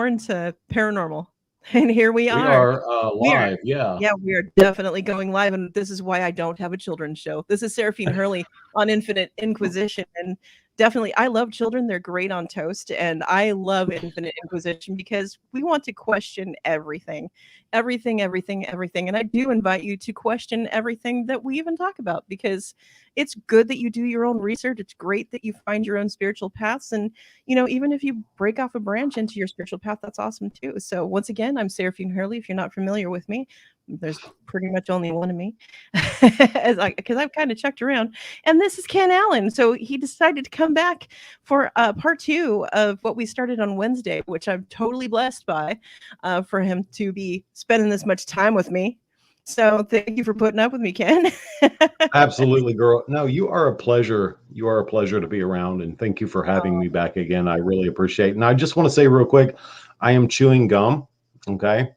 into paranormal. And here we We are. are live. Yeah. Yeah, we are definitely going live. And this is why I don't have a children's show. This is Saraphine Hurley on Infinite Inquisition. And definitely, I love children. They're great on toast. And I love Infinite Inquisition because we want to question everything, everything. And I do invite you to question everything that we even talk about because it's good that you do your own research. It's great that you find your own spiritual paths. And even if you break off a branch into your spiritual path, that's awesome too. So once again, I'm Saraphine Hurley. If you're not familiar with me, there's pretty much only one of me because I've kind of checked around. And this is Ken Allen. So he decided to come back for part 2 of what we started on Wednesday, which I'm totally blessed by for him to be spending this much time with me. So thank you for putting up with me, Ken. Absolutely, girl. No, you are a pleasure. You are a pleasure to be around, and thank you for having me back again. I really appreciate it. And I just want to say real quick, I am chewing gum, okay?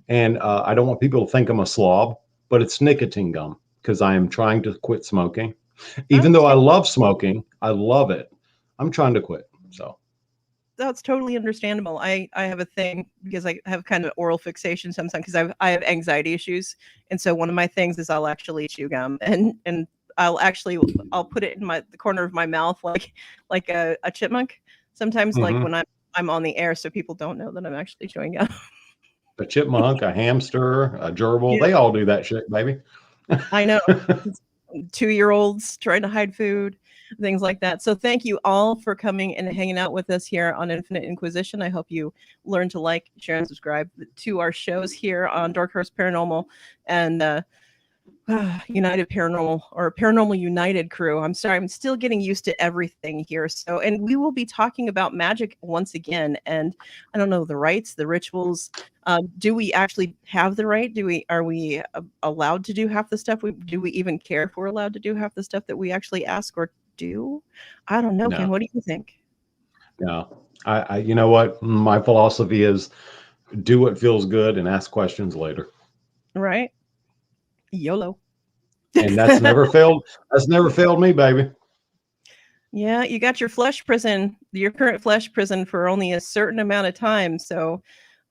And I don't want people to think I'm a slob, but it's nicotine gum because I am trying to quit smoking. Even though I love smoking, I love it. I'm trying to quit, so. That's totally understandable. I have a thing because I have kind of oral fixation sometimes because I have anxiety issues. And so one of my things is I'll actually chew gum and I'll put it in the corner of my mouth like a chipmunk. Sometimes like when I'm on the air so people don't know that I'm actually chewing gum. A chipmunk, a hamster, a gerbil, they all do that shit, baby. I know. 2-year-olds trying to hide food, things like that. So thank you all for coming and hanging out with us here on Infinite Inquisition. I hope you learn to like, share, and subscribe to our shows here on Dark Horse Paranormal and United Paranormal or Paranormal United crew. I'm sorry, I'm still getting used to everything here. So, and we will be talking about magic once again. And I don't know, the rites, the rituals. Do we actually have the right? Are we allowed to do half the stuff? Do we even care if we're allowed to do half the stuff that we actually ask or do? I don't know, No. Ken. What do you think? No, I you know what? My philosophy is do what feels good and ask questions later. Right. YOLO. And that's never failed. That's never failed me, baby. Yeah, you got your current flesh prison for only a certain amount of time. So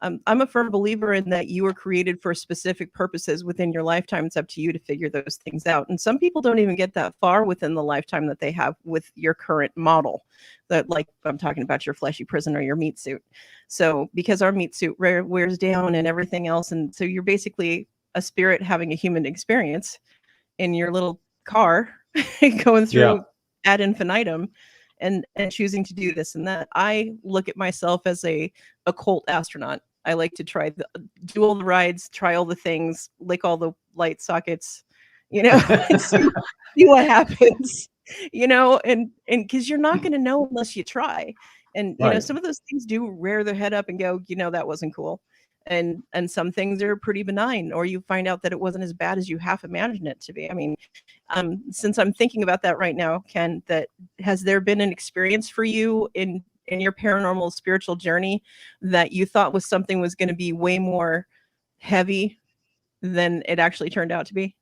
I'm a firm believer in that you were created for specific purposes within your lifetime. It's up to you to figure those things out. And some people don't even get that far within the lifetime that they have with your current model. That, like, I'm talking about your fleshy prison or your meat suit. So because our meat suit wears down and everything else. And so you're basically a spirit having a human experience in your little car going through ad infinitum and choosing to do this and that. I look at myself as a occult astronaut. I like to do all the rides, try all the things, lick all the light sockets, and see what happens, and because you're not going to know unless you try. And, some of those things do rear their head up and go, that wasn't cool. And some things are pretty benign, or you find out that it wasn't as bad as you half imagined it to be. I mean, since I'm thinking about that right now, Ken, has there been an experience for you in your paranormal spiritual journey that you thought was going to be way more heavy than it actually turned out to be?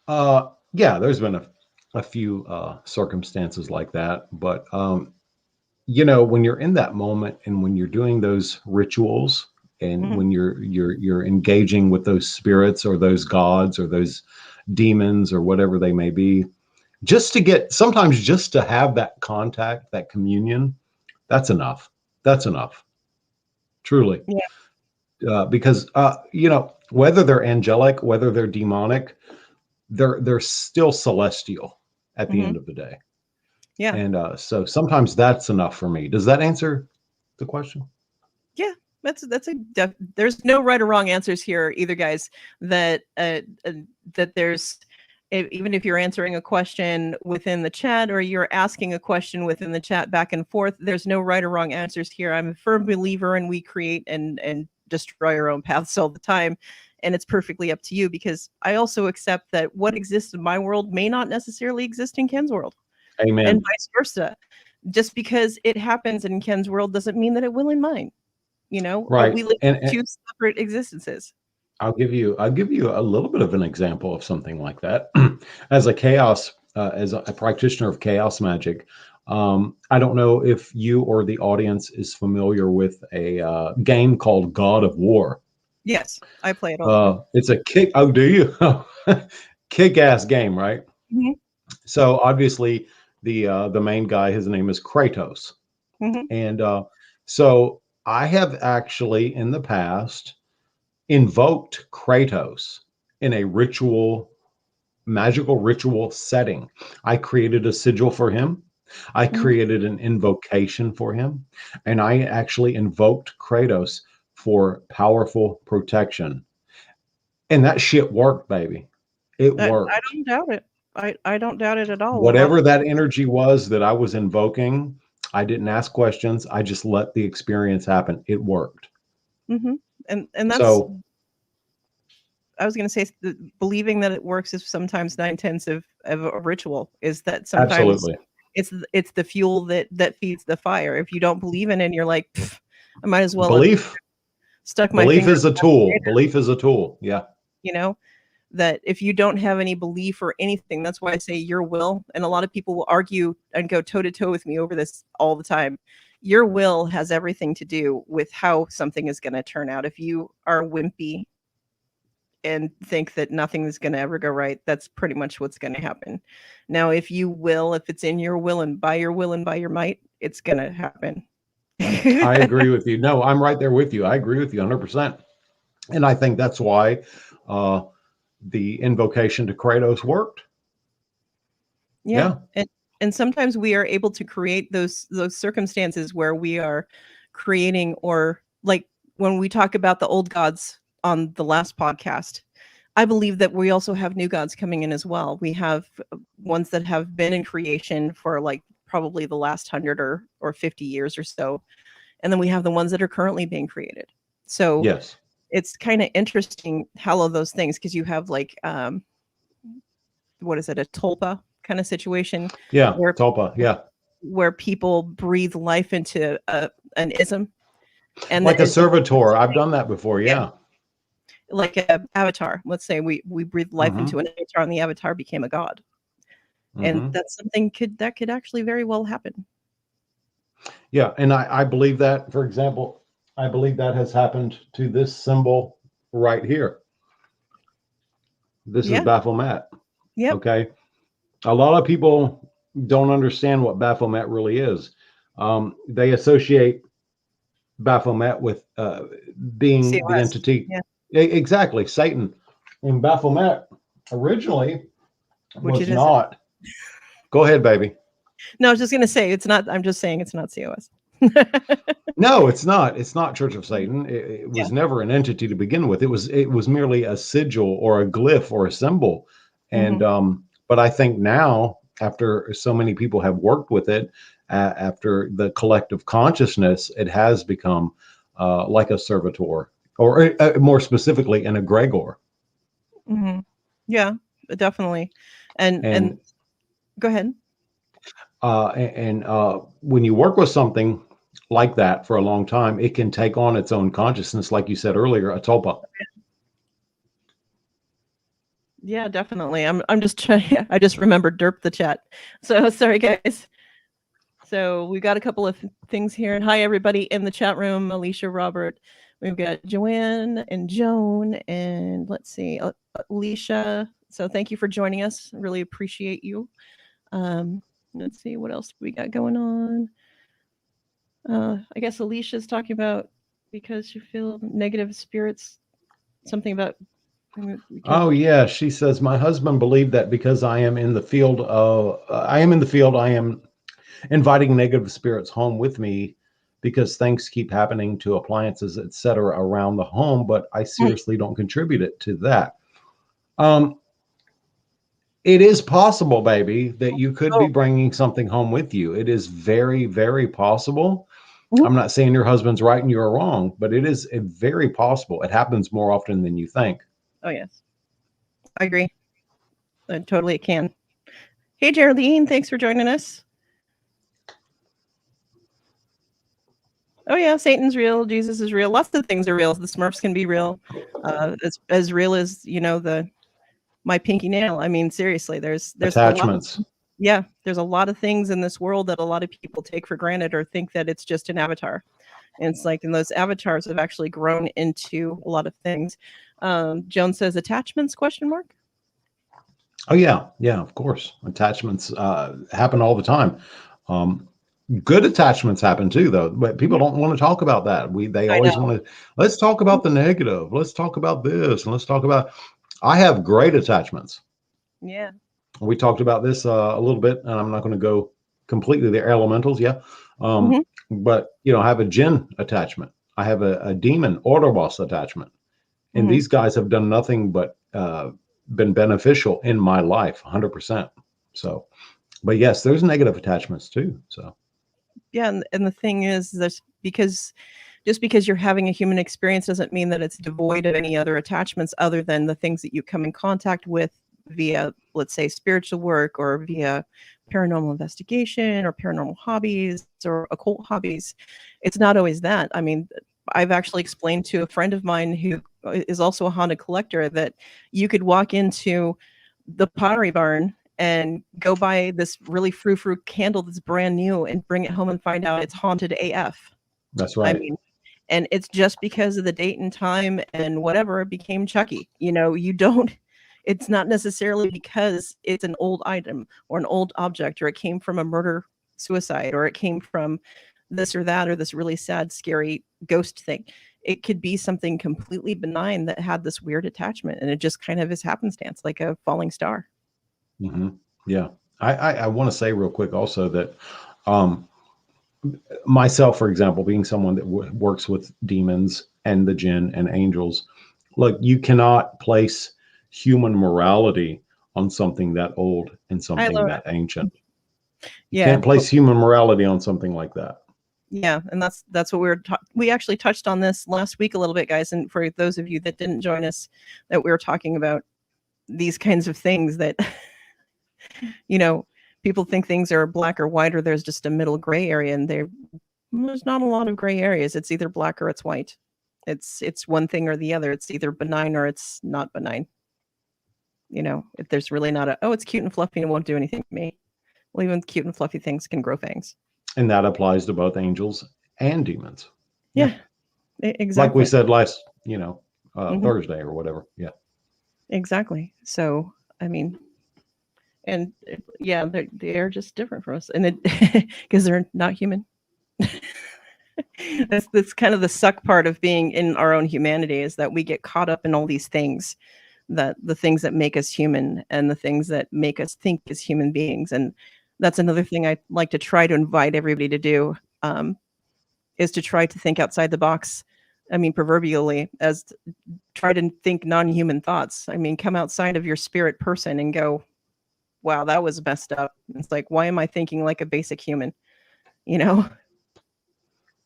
Yeah, there's been a few circumstances like that, but when you're in that moment and when you're doing those rituals and when you're engaging with those spirits or those gods or those demons or whatever they may be, sometimes just to have that contact, that communion, that's enough. That's enough. Truly. Yeah. Because whether they're angelic, whether they're demonic, they're still celestial at the end of the day. Yeah. And so sometimes that's enough for me. Does that answer the question? Yeah, there's no right or wrong answers here either, guys. That there's, even if you're answering a question within the chat or you're asking a question within the chat back and forth, there's no right or wrong answers here. I'm a firm believer in we create and destroy our own paths all the time. And it's perfectly up to you, because I also accept that what exists in my world may not necessarily exist in Ken's world. Amen. And vice versa. Just because it happens in Ken's world doesn't mean that it will in mine. Right. We live in two separate existences. I'll give you a little bit of an example of something like that. As a practitioner of chaos magic, I don't know if you or the audience is familiar with a game called God of War. Yes, I play it all the time. It's a kick. Oh, do you? Kick-ass game, right? Mm-hmm. So obviously, the main guy, his name is Kratos, Mm-hmm. and so I have actually in the past invoked Kratos in a magical ritual setting. I created a sigil for him. I created an invocation for him, and I actually invoked Kratos for powerful protection. And that shit worked, baby. It I worked. don't doubt it. I don't doubt it at all. A lot Whatever of that energy was that I was invoking, I didn't ask questions. I just let the experience happen. It worked. and that's So I was going to say believing that it works is sometimes 9/10 of a ritual. Is that sometimes absolutely. it's the fuel that feeds the fire. If you don't believe in it, and you're like, I might as well have Belief stuck my belief finger. is a tool. Belief is a tool. Yeah. You know, that if you don't have any belief or anything, that's why I say your will. And a lot of people will argue and go toe to toe with me over this all the time. Your will has everything to do with how something is going to turn out. If you are wimpy and think that nothing is going to ever go right, that's pretty much what's going to happen. Now, if it's in your will and by your might, it's going to happen. I agree with you. No, I'm right there with you. I agree with you 100%. And I think that's why the invocation to Kratos worked. Yeah. And sometimes we are able to create those circumstances where we are creating, or like when we talk about the old gods on the last podcast, I believe that we also have new gods coming in as well. We have ones that have been in creation for like probably the last 100 or 50 years or so. And then we have the ones that are currently being created. So yes, it's kind of interesting how all those things, because you have like, what is it, a tulpa kind of situation? Yeah, tulpa, yeah. Where people breathe life into an ism. And like a servitor. I've done that before, yeah. Like an avatar. Let's say we breathed life into an avatar and the avatar became a god. And that's something that could actually very well happen. Yeah, and I believe that, for example, I believe that has happened to this symbol right here. This is Baphomet. Yeah. Okay. A lot of people don't understand what Baphomet really is. They associate Baphomet with being COS. the entity. Yeah. Exactly, Satan. And Baphomet originally was not. Go ahead, baby. No, I was just going to say it's not. I'm just saying it's not COS. No, it's not. It's not Church of Satan. It was never an entity to begin with. It was merely a sigil or a glyph or a symbol. And but I think now, after so many people have worked with it, after the collective consciousness, it has become like a servitor, or more specifically, an egregor. Yeah, definitely. And go ahead. And when you work with something like that for a long time, it can take on its own consciousness, like you said earlier, a tulpa. Yeah, definitely. I'm just trying. I just remembered derp the chat. So sorry, guys. So we got a couple of things here. And hi, everybody in the chat room. Alicia, Robert. We've got Joanne and Joan. And let's see, Alicia. So thank you for joining us. Really appreciate you. Let's see, what else we got going on? I guess Alicia's talking about because you feel negative spirits, something about. Oh yeah, she says my husband believed that because I am in the field, I am inviting negative spirits home with me because things keep happening to appliances, etc., around the home, but I seriously don't contribute it to that. It is possible, baby, that you could be bringing something home with you. It is very, very possible. I'm not saying your husband's right and you're wrong, but it is very possible. It happens more often than you think. Oh, yes. I agree. Totally, it can. Hey, Geraldine, thanks for joining us. Oh, yeah, Satan's real. Jesus is real. Lots of things are real. The Smurfs can be real. As real as, my pinky nail. I mean, seriously, there's attachments. Yeah, there's a lot of things in this world that a lot of people take for granted or think that it's just an avatar. And it's like, and those avatars have actually grown into a lot of things. Joan says attachments, question mark? Oh yeah, yeah, of course. Attachments happen all the time. Good attachments happen too, though, but people don't want to talk about that. They I always know. want to. Let's talk about the negative. Let's talk about this, and let's talk about. I have great attachments. Yeah. We talked about this a little bit, and I'm not going to go completely there. Elementals, yeah, Mhm. but I have a jinn attachment. I have a demon order boss attachment, and Mhm. these guys have done nothing but been beneficial in my life, 100%. So, but yes, there's negative attachments too. So. Yeah, and the thing is that because just because you're having a human experience doesn't mean that it's devoid of any other attachments other than the things that you come in contact with via, let's say, spiritual work or via paranormal investigation or paranormal hobbies or occult hobbies. It's not always that. I mean, I've actually explained to a friend of mine who is also a haunted collector that you could walk into the Pottery Barn and go buy this really frou-frou candle that's brand new and bring it home and find out it's haunted AF. That's I right. mean, and it's just because of the date and time and whatever it became Chucky. You don't it's not necessarily because it's an old item or an old object or it came from a murder suicide or it came from this or that or this really sad scary ghost thing. It could be something completely benign that had this weird attachment and it just kind of is happenstance like a falling star. Hmm. Yeah. I want to say real quick also that um, myself, for example, being someone that works with demons and the jinn and angels, look, you cannot place human morality on something that old and Hi, something Laura. that ancient. You Yeah, can't place human morality on something like that. yeah, and that's what we actually touched on this last week a little bit, guys. And for those of you that didn't join us, that we were talking about these kinds of things that you know people think things are black or white or there's just a middle gray area, and there's not a lot of gray areas. It's either black or it's white. It's one thing or the other. It's either benign or it's not benign. If there's really not it's cute and fluffy and it won't do anything to me. Well, even cute and fluffy things can grow fangs. And that applies to both angels and demons. Yeah. Yeah, Like we exactly. said last, Mhm. Thursday or whatever. Yeah. Exactly. So, I mean, and yeah, they're just different from us, and it because they're not human. That's kind of the suck part of being in our own humanity is that we get caught up in all these things, that the things that make us human and the things that make us think as human beings, and that's another thing I like to try to invite everybody to do. Is to try to think outside the box. I mean, proverbially, try to think non-human thoughts. I mean, come outside of your spirit person and go, wow, that was messed up. It's like, why am I thinking like a basic human? You know?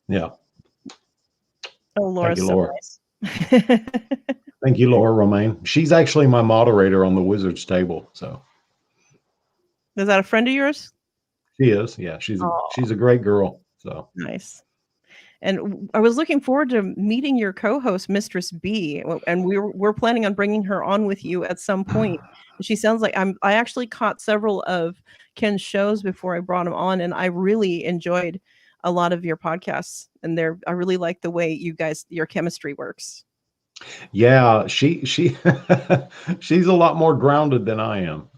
Yeah. Oh, Thank Laura's you, so Laura. nice. Thank you, Laura Romaine. She's actually my moderator on the Wizards table. So Is that a friend of yours? she is. Yeah, she's Oh, a great girl. So nice. And I was looking forward to meeting your co-host, Mistress B, and we're planning on bringing her on with you at some point. She sounds like I actually caught several of Ken's shows before I brought him on, and I really enjoyed a lot of your podcasts. And I really like the way your chemistry works. yeah, she she's a lot more grounded than I am.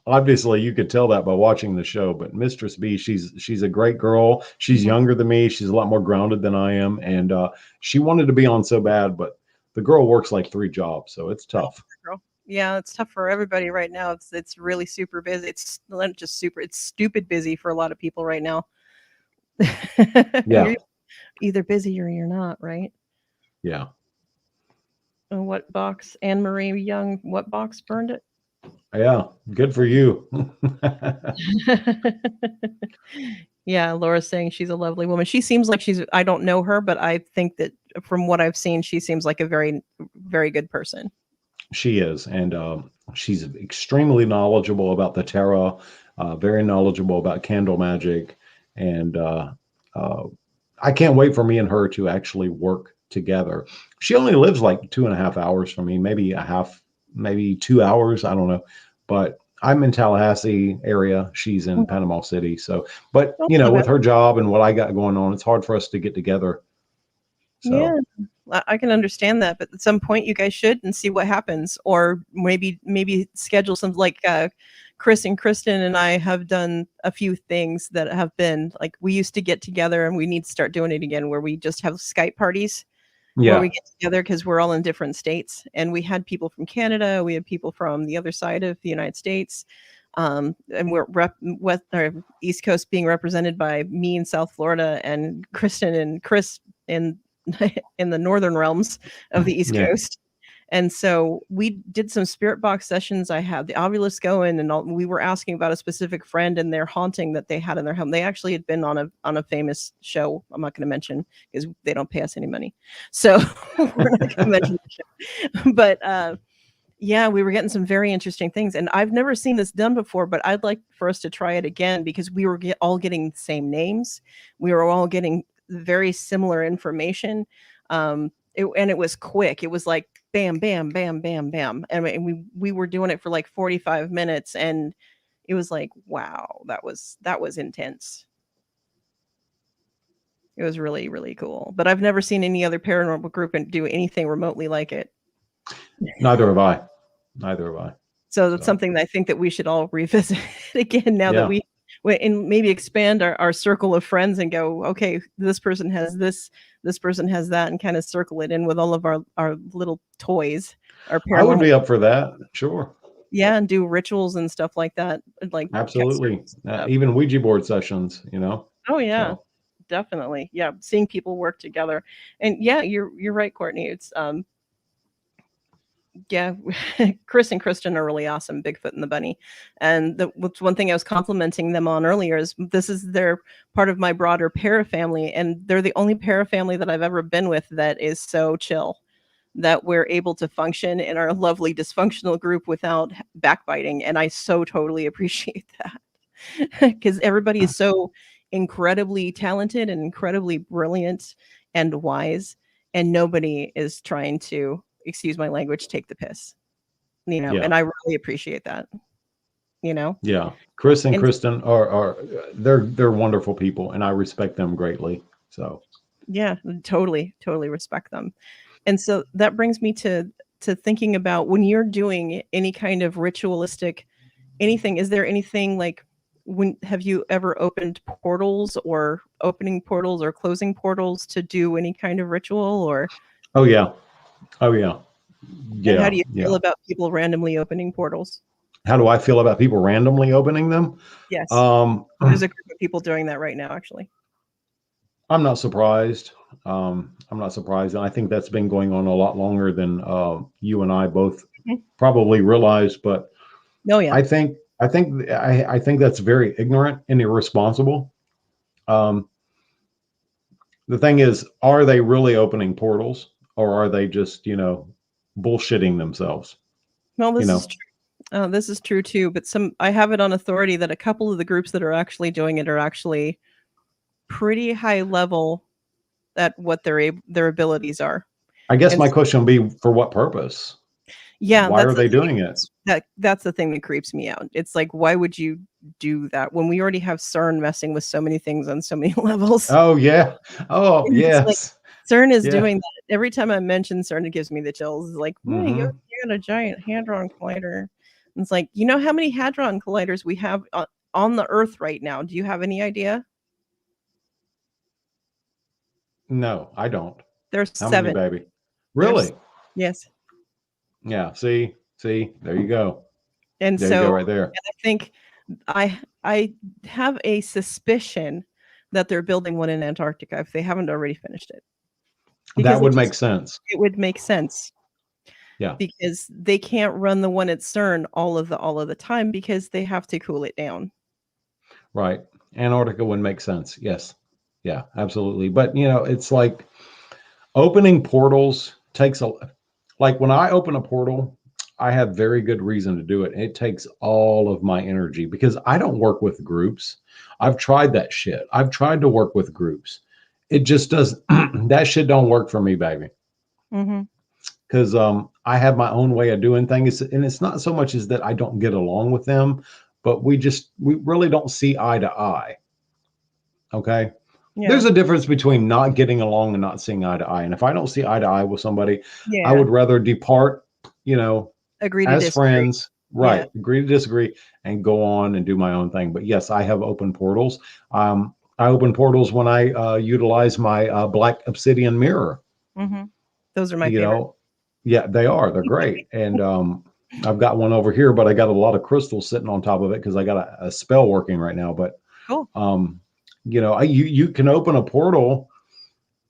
Obviously, you could tell that by watching the show. But Mistress B, she's a great girl. She's Mhm. younger than me. She's a lot more grounded than I am, and she wanted to be on so bad, but the girl works like 3 jobs, so it's Oh, tough. girl. Yeah, it's tough for everybody right now. It's really super busy. It's not just super. It's stupid busy for a lot of people right now. Yeah, You're either busy or you're not, right? yeah. What box? Anne Marie Young, what box burned it? Yeah, good for you. Yeah, Laura's saying she's a lovely woman. She seems like I don't know her, but I think that from what I've seen, she seems like a very, very good person. She is, and she's extremely knowledgeable about the tarot, very knowledgeable about candle magic, and uh, I can't wait for me and her to actually work together. She only lives like 2.5 hours from me, maybe 2 hours. I don't know, but I'm in Tallahassee area. She's in Panama City. So, but Oh, you know, not with bad. her job and what I got going on, it's hard for us to get together. Yeah, So, I can understand that, but at some point you guys should and see what happens, or maybe schedule some like Chris and Kristen and I have done a few things that have been like we used to get together, and we need to start doing it again, where we just have Skype parties where yeah, we get together because we're all in different states, and we had people from Canada, we had people from the other side of the United States, and we're West or East Coast being represented by me in South Florida and Kristen and Chris in in the northern realms of the East yeah, Coast. And so we did some spirit box sessions. I had the Obulus going, and we were asking about a specific friend and their haunting that they had in their home. They actually had been on a famous show. I'm not going to mention because they don't pay us any money, so we're not going to mention the show. But yeah, we were getting some very interesting things, and I've never seen this done before. But I'd like for us to try it again because we were all getting the same names. We were all getting very similar information. And it was quick. It was like bam, bam, bam, bam, bam. And we were doing it for like 45 minutes, and it was like, wow, that was intense. It was really, really cool. But I've never seen any other paranormal group and do anything remotely like it. neither have I. Neither have I. So that's something that I think that we should all revisit again now that we and maybe expand our circle of friends and go, okay, this person has this person has that, and kind of circle it in with all of our little toys. Our I would paranormal, be up for that. Sure. yeah, and do rituals and stuff like that, like Absolutely. Even Ouija board sessions, you know. Oh yeah, So, definitely. Yeah, seeing people work together, and yeah, you're right, Courtney. It's yeah, Chris and Kristen are really awesome, Bigfoot and the Bunny. And one thing I was complimenting them on earlier is this is their part of my broader para family, and they're the only para family that I've ever been with that is so chill that we're able to function in our lovely dysfunctional group without backbiting. And I so totally appreciate that because everybody is so incredibly talented and incredibly brilliant and wise, and nobody is trying to, excuse my language, take the piss, yeah. and I really appreciate that, Yeah. Chris and and Kristen are they're wonderful people, and I respect them greatly. So, yeah, totally respect them. And so that brings me to thinking about when you're doing any kind of ritualistic anything, is there anything like when have you ever opened portals or opening portals or closing portals to do any kind of ritual, or oh yeah. Oh yeah. and how Yeah. do you feel Yeah. about people randomly opening portals? How do I feel about people randomly opening them? Yes. Um, There's a group of people doing that right now, actually. I'm not surprised. I'm not surprised. And I think that's been going on a lot longer than you and I both Mhm. probably realize. But Oh, yeah. I think that's very ignorant and irresponsible. Um, the thing is, are they really opening portals, or are they just, bullshitting themselves? Well, You this is know, true. This is true too, but I have it on authority that a couple of the groups that are actually doing it are actually pretty high level at what their abilities are. I guess And my question would be, for what purpose? yeah, Why are they doing it? that's the thing that creeps me out. It's like, why would you do that when we already have CERN messing with so many things on so many levels? Oh yeah. Oh And it's like yes. CERN is Yeah. doing that. Every time I mention CERN, it gives me the chills. It's like, yeah, Hmm. you got a giant hadron collider. And it's like, you know how many hadron colliders we have on the Earth right now? Do you have any idea? No, I don't. There's How many, 7. baby? There's Really? Yes. Yeah. See, there you go. And There you so go, right there. I think I have a suspicion that they're building one in Antarctica if they haven't already finished it. Because That would make sense. it would make sense Yeah. because they can't run the one at CERN all of the time because they have to cool it down. Right. Antarctica would make sense. Yes. Yeah, absolutely. But it's like opening portals takes like when I open a portal, I have very good reason to do it. It takes all of my energy because I don't work with groups. I've tried that shit. I've tried to work with groups. It just doesn't that shit don't work for me, baby. Mhm. Because I have my own way of doing things, and it's not so much as that I don't get along with them, but we really don't see eye to eye. Okay. Yeah. There's a difference between not getting along and not seeing eye to eye. And if I don't see eye to eye with somebody, I would rather depart, agree to as disagree. friends, right? Yeah. Agree to disagree and go on and do my own thing. But yes, I have open portals. I open portals when I utilize my black obsidian mirror. Mm-hmm. Those are my favorite. Yeah, they are. They're great. And I've got one over here, but I got a lot of crystals sitting on top of it because I got a spell working right now. But cool. You can open a portal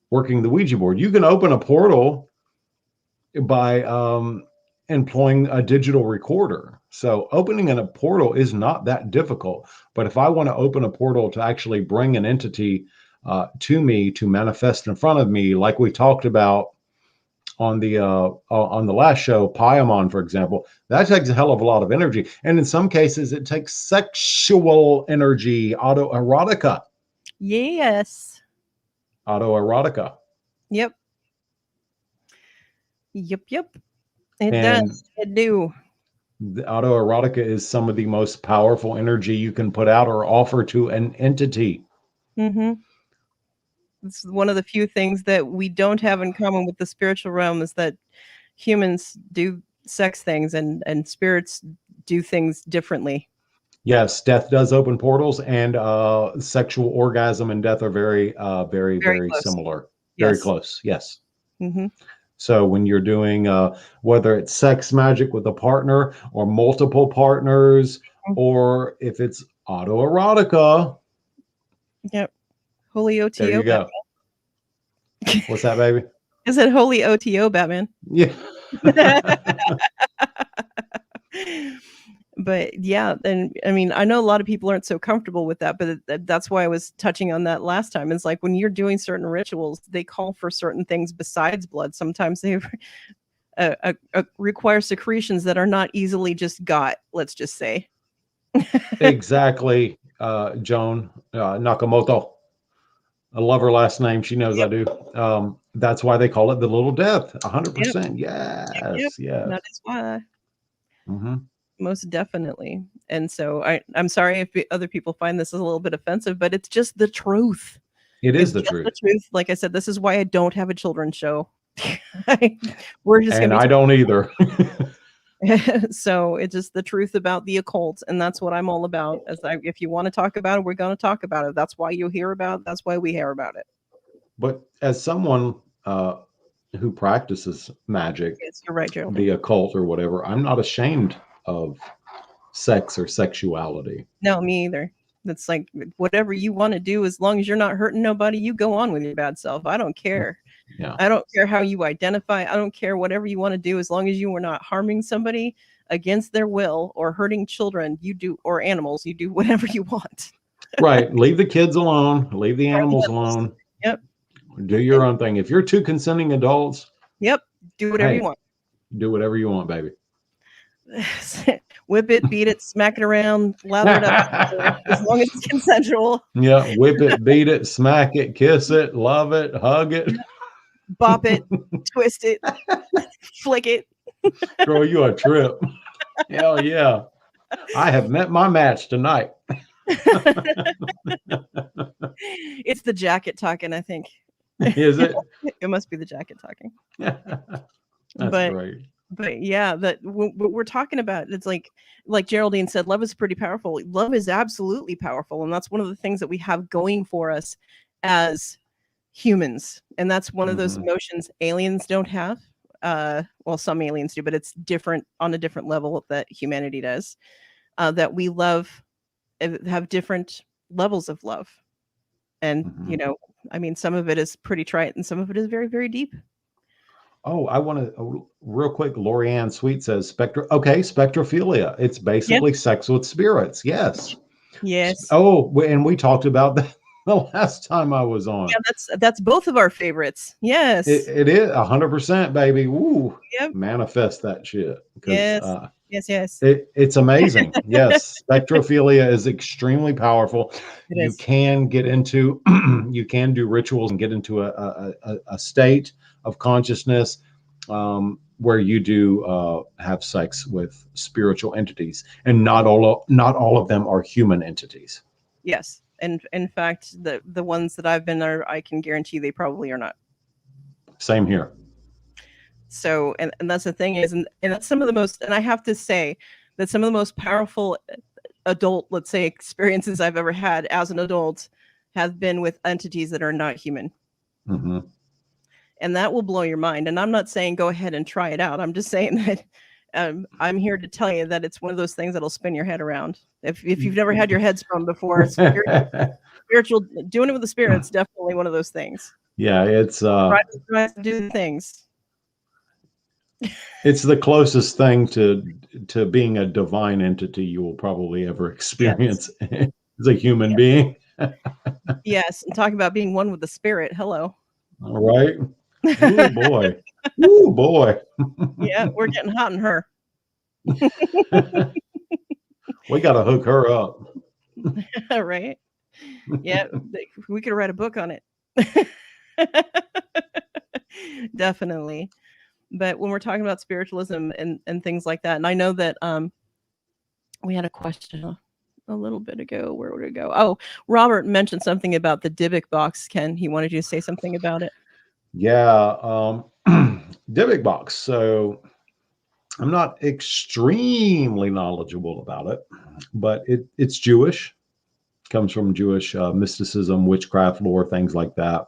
working the Ouija board. You can open a portal by employing a digital recorder. So opening a portal is not that difficult. But if I want to open a portal to actually bring an entity to me to manifest in front of me, like we talked about on the last show, Paimon, for example, that takes a hell of a lot of energy. And in some cases, it takes sexual energy, autoerotica. Yes. Autoerotica. Yep. It does. It do. The autoerotica is some of the most powerful energy you can put out or offer to an entity. Mm-hmm. It's one of the few things that we don't have in common with the spiritual realm is that humans do sex things and spirits do things differently. Yes, death does open portals, and sexual orgasm and death are very close. Similar. Very close. Yes. Mm-hmm. So when you're doing whether it's sex magic with a partner or multiple partners, or if it's autoerotica. Yep. Holy OTO. There you go. What's that, baby? Is it Holy OTO, Batman? Yeah. But yeah, and I mean, I know a lot of people aren't so comfortable with that, but that's why I was touching on that last time. It's like when you're doing certain rituals, they call for certain things besides blood. Sometimes they require secretions that are not easily just got, let's just say. Exactly, Joan Nakamoto. I love her last name. She knows I do. That's why they call it the little death. 100%. Yes. Yes. That is why. Mm-hmm. Most definitely. And so I'm sorry if other people find this a little bit offensive, but it's just the truth. It is the truth. The truth. Like I said, this is why I don't have a children's show. We're just and I don't either. So it's just the truth about the occult, and that's what I'm all about. If you want to talk about it, we're going to talk about it. That's why you hear about it. That's why we hear about it. But as someone who practices magic, yes, you're right, Gerald. The occult or whatever, I'm not ashamed of sex or sexuality. No, me either. That's like whatever you want to do, as long as you're not hurting nobody, you go on with your bad self. I don't care. Yeah. I don't care how you identify. I don't care whatever you want to do, as long as you are not harming somebody against their will or hurting children. You do, or animals. You do whatever you want. Right. Leave the kids alone. Leave the animals alone. Yep. Do your own thing. If you're two consenting adults. Yep. Do whatever you want. Do whatever you want, baby. Whip it, beat it, smack it around, lather it up, as long as it's consensual. Yeah, whip it, beat it, smack it, kiss it, love it, hug it, bop it, twist it, flick it. Throw you a trip. Hell yeah. I have met my match tonight. It's the jacket talking, I think. Is it? It must be the jacket talking. That's great. But yeah, that what we're talking about, it's like Geraldine said, love is pretty powerful. Love is absolutely powerful. And that's one of the things that we have going for us as humans. And that's one of those emotions aliens don't have. Well, some aliens do, but it's different on a different level that humanity does. That we love, have different levels of love. And, you know, I mean, some of it is pretty trite and some of it is very, very deep. Oh, I want to real quick. Lorianne Sweet says spectrophilia. It's basically sex with spirits. Yes. Yes. Oh, and we talked about that the last time I was on. Yeah, that's both of our favorites. Yes. It is 100%, baby. Woo. Yep. Manifest that shit. Yes. Yes. It's amazing. Yes. Spectrophilia is extremely powerful. You can get into, you can do rituals and get into a state of consciousness where you do have sex with spiritual entities, and not all of them are human entities. Yes. And in fact, the ones that I've been there, I can guarantee they probably are not. Same here. So, and that's the thing is, and that's some of the most, and I have to say that some of the most powerful adult, let's say, experiences I've ever had as an adult have been with entities that are not human. Mm-hmm. And that will blow your mind. And I'm not saying go ahead and try it out. I'm just saying that I'm here to tell you that it's one of those things that'll spin your head around. If you've never had your head spun before, spiritual, doing it with the spirit's definitely one of those things. Yeah, it's try to do the things. It's the closest thing to being a divine entity you will probably ever experience as a human being. Yes, and talking about being one with the spirit. Hello. All right. Oh boy. Oh boy. Yeah, we're getting hot in her. We got to hook her up. Right? Yeah, we could write a book on it. Definitely. But when we're talking about spiritualism and things like that, and I know that we had a question a little bit ago. Where would it go? Oh, Robert mentioned something about the Dybbuk box. Ken, he wanted you to say something about it. Yeah, Dybbuk box. So I'm not extremely knowledgeable about it, but it's Jewish. Comes from Jewish mysticism, witchcraft lore, things like that.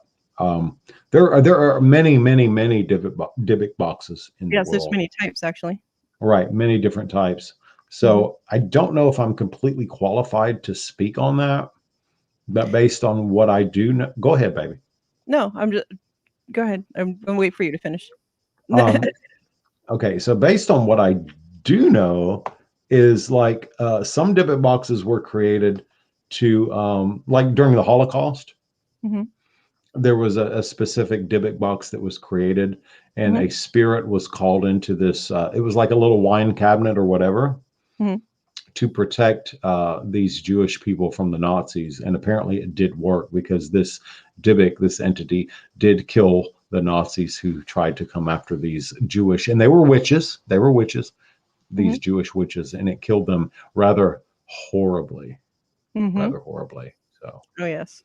There are many Dybbuk boxes in the world. Yes, there's many types actually. Right, many different types. So I don't know if I'm completely qualified to speak on that, but based on what I do know, go ahead, baby. No, go ahead. I'm gonna wait for you to finish. Okay, so based on what I do know is like some Dybbuk boxes were created to like during the Holocaust. Mm-hmm. There was a specific Dybbuk box that was created, and a spirit was called into this. It was like a little wine cabinet or whatever to protect these Jewish people from the Nazis. And apparently it did work because this Dybbuk, this entity, did kill the Nazis who tried to come after these Jewish, and they were witches. They were witches, these Jewish witches, and it killed them rather horribly. Rather horribly. So. Oh yes.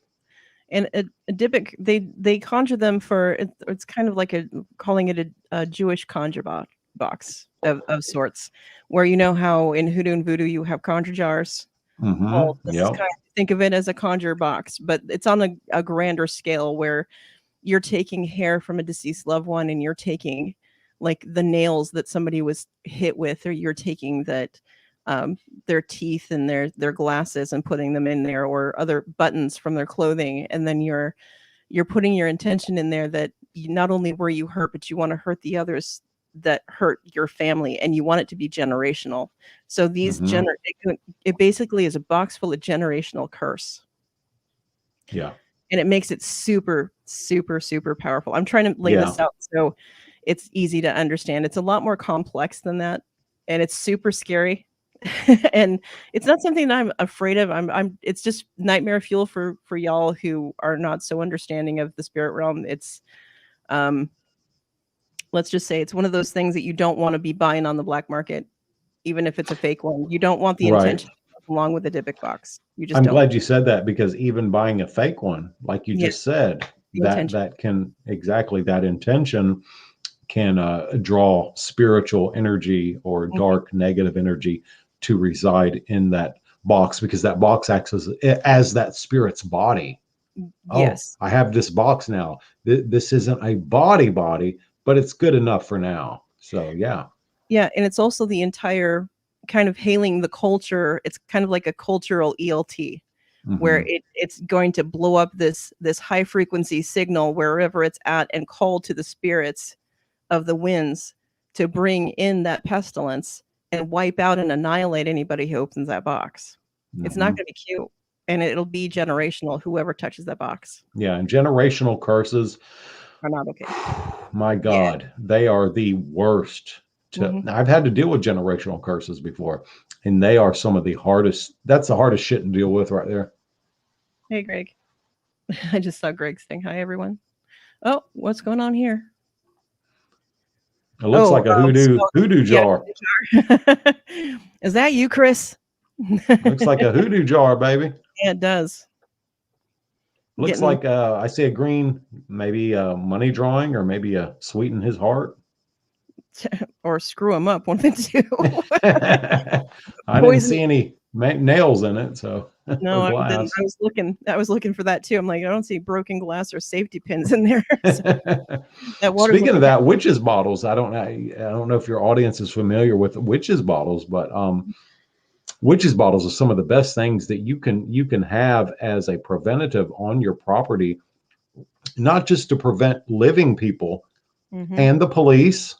And a Dybbuk, they conjure them for it's kind of like calling it a Jewish conjure box of sorts, where you know how in Hoodoo and Voodoo you have conjure jars. Well, this is kind of, think of it as a conjure box, but it's on a grander scale where you're taking hair from a deceased loved one, and you're taking like the nails that somebody was hit with, or you're taking that their teeth and their glasses and putting them in there, or other buttons from their clothing, and then you're putting your intention in there that not only were you hurt, but you want to hurt the others that hurt your family, and you want it to be generational. So these it basically is a box full of generational curse. Yeah. And it makes it super, super, super powerful. I'm trying to lay this out so it's easy to understand. It's a lot more complex than that, and it's super scary. And it's not something that I'm afraid of. It's just nightmare fuel for y'all who are not so understanding of the spirit realm. It's let's just say it's one of those things that you don't want to be buying on the black market, even if it's a fake one. You don't want the intention along with the Dybbuk box. You just I'm glad you said that, because even buying a fake one, like you just said, that can exactly that intention can draw spiritual energy or dark negative energy to reside in that box, because that box acts as that spirit's body. Yes. Oh, I have this box now. This isn't a body, but it's good enough for now. So yeah. Yeah, and it's also the entire kind of hailing the culture. It's kind of like a cultural ELT, where it's going to blow up this high frequency signal wherever it's at, and call to the spirits of the winds to bring in that pestilence and wipe out and annihilate anybody who opens that box. It's not going to be cute, and it'll be generational, whoever touches that box. Yeah, and generational curses are not okay. My God, they are the worst. I've had to deal with generational curses before, and they are some of the hardest. That's the hardest shit to deal with right there. Hey, Greg. I just saw Greg saying hi, everyone. Oh, what's going on here? It looks like a hoodoo Yeah, jar. Is that you, Chris? Looks like a hoodoo jar, baby. Yeah, it does. Looks like I see a green, maybe a money drawing, or maybe a sweeten his heart. Or screw him up, one of the two. I didn't see any nails in it, so no, or I glass. didn't. I was looking for that too. I'm like, I don't see broken glass or safety pins in there. So, Speaking of that, witches bottles. I don't know if your audience is familiar with witches bottles, but witches bottles are some of the best things that you can have as a preventative on your property, not just to prevent living people and the police,